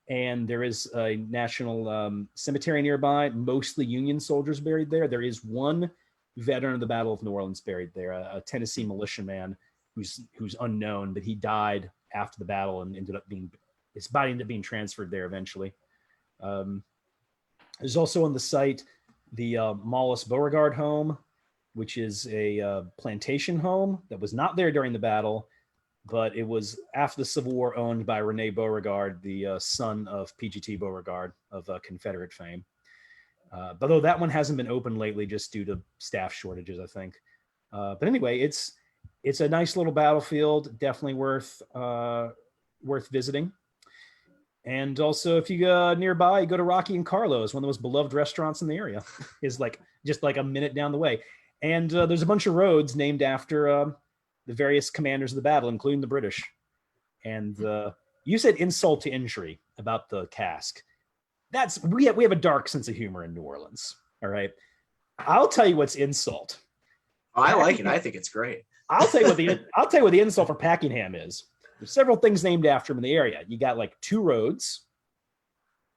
And there is a national cemetery nearby, mostly Union soldiers buried there. There is one veteran of the Battle of New Orleans buried there, a Tennessee militiaman who's unknown, but he died after the battle and his body ended up being transferred there eventually. There's also on the site the Mollis Beauregard home, which is a plantation home that was not there during the battle, but it was after the Civil War owned by Rene Beauregard, the son of PGT Beauregard of Confederate fame. But though that one hasn't been opened lately just due to staff shortages, I think. But anyway, it's a nice little battlefield, definitely worth visiting. And also, if you go nearby, you go to Rocky and Carlo's, one of the most beloved restaurants in the area. Is just like a minute down the way. And there's a bunch of roads named after the various commanders of the battle, including the British. And you said insult to injury about the cask. We have a dark sense of humor in New Orleans. All right, I'll tell you what's insult. I like it. I think it's great. I'll tell you what the insult for Pakenham is. There's several things named after him in the area. You got like 2 roads,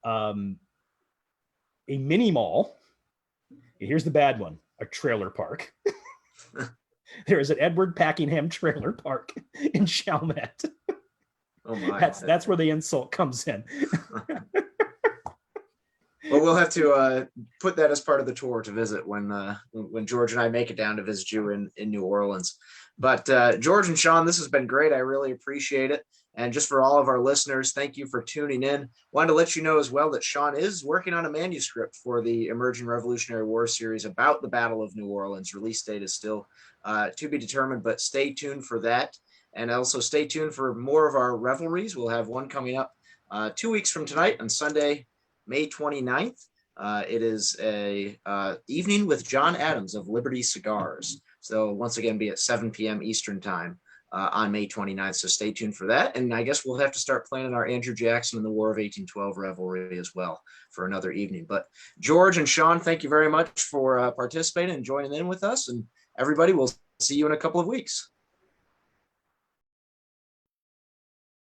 a mini mall. Here's the bad one: a trailer park. There is an Edward Packingham trailer park in Chalmette. Oh my! That's where the insult comes in. Well, we'll have to put that as part of the tour to visit when George and I make it down to visit you in New Orleans. But George and Sean, this has been great. I really appreciate it. And just for all of our listeners, thank you for tuning in. Wanted to let you know as well that Sean is working on a manuscript for the Emerging Revolutionary War series about the Battle of New Orleans. Release date is still to be determined, but stay tuned for that. And also stay tuned for more of our revelries. We'll have one coming up 2 weeks from tonight on Sunday, May 29th. It is a evening with John Adams of Liberty Cigars. So once again, be at 7 p.m. Eastern time on May 29th. So stay tuned for that. And I guess we'll have to start planning our Andrew Jackson and the War of 1812 revelry as well for another evening. But George and Sean, thank you very much for participating and joining in with us. And everybody, we'll see you in a couple of weeks.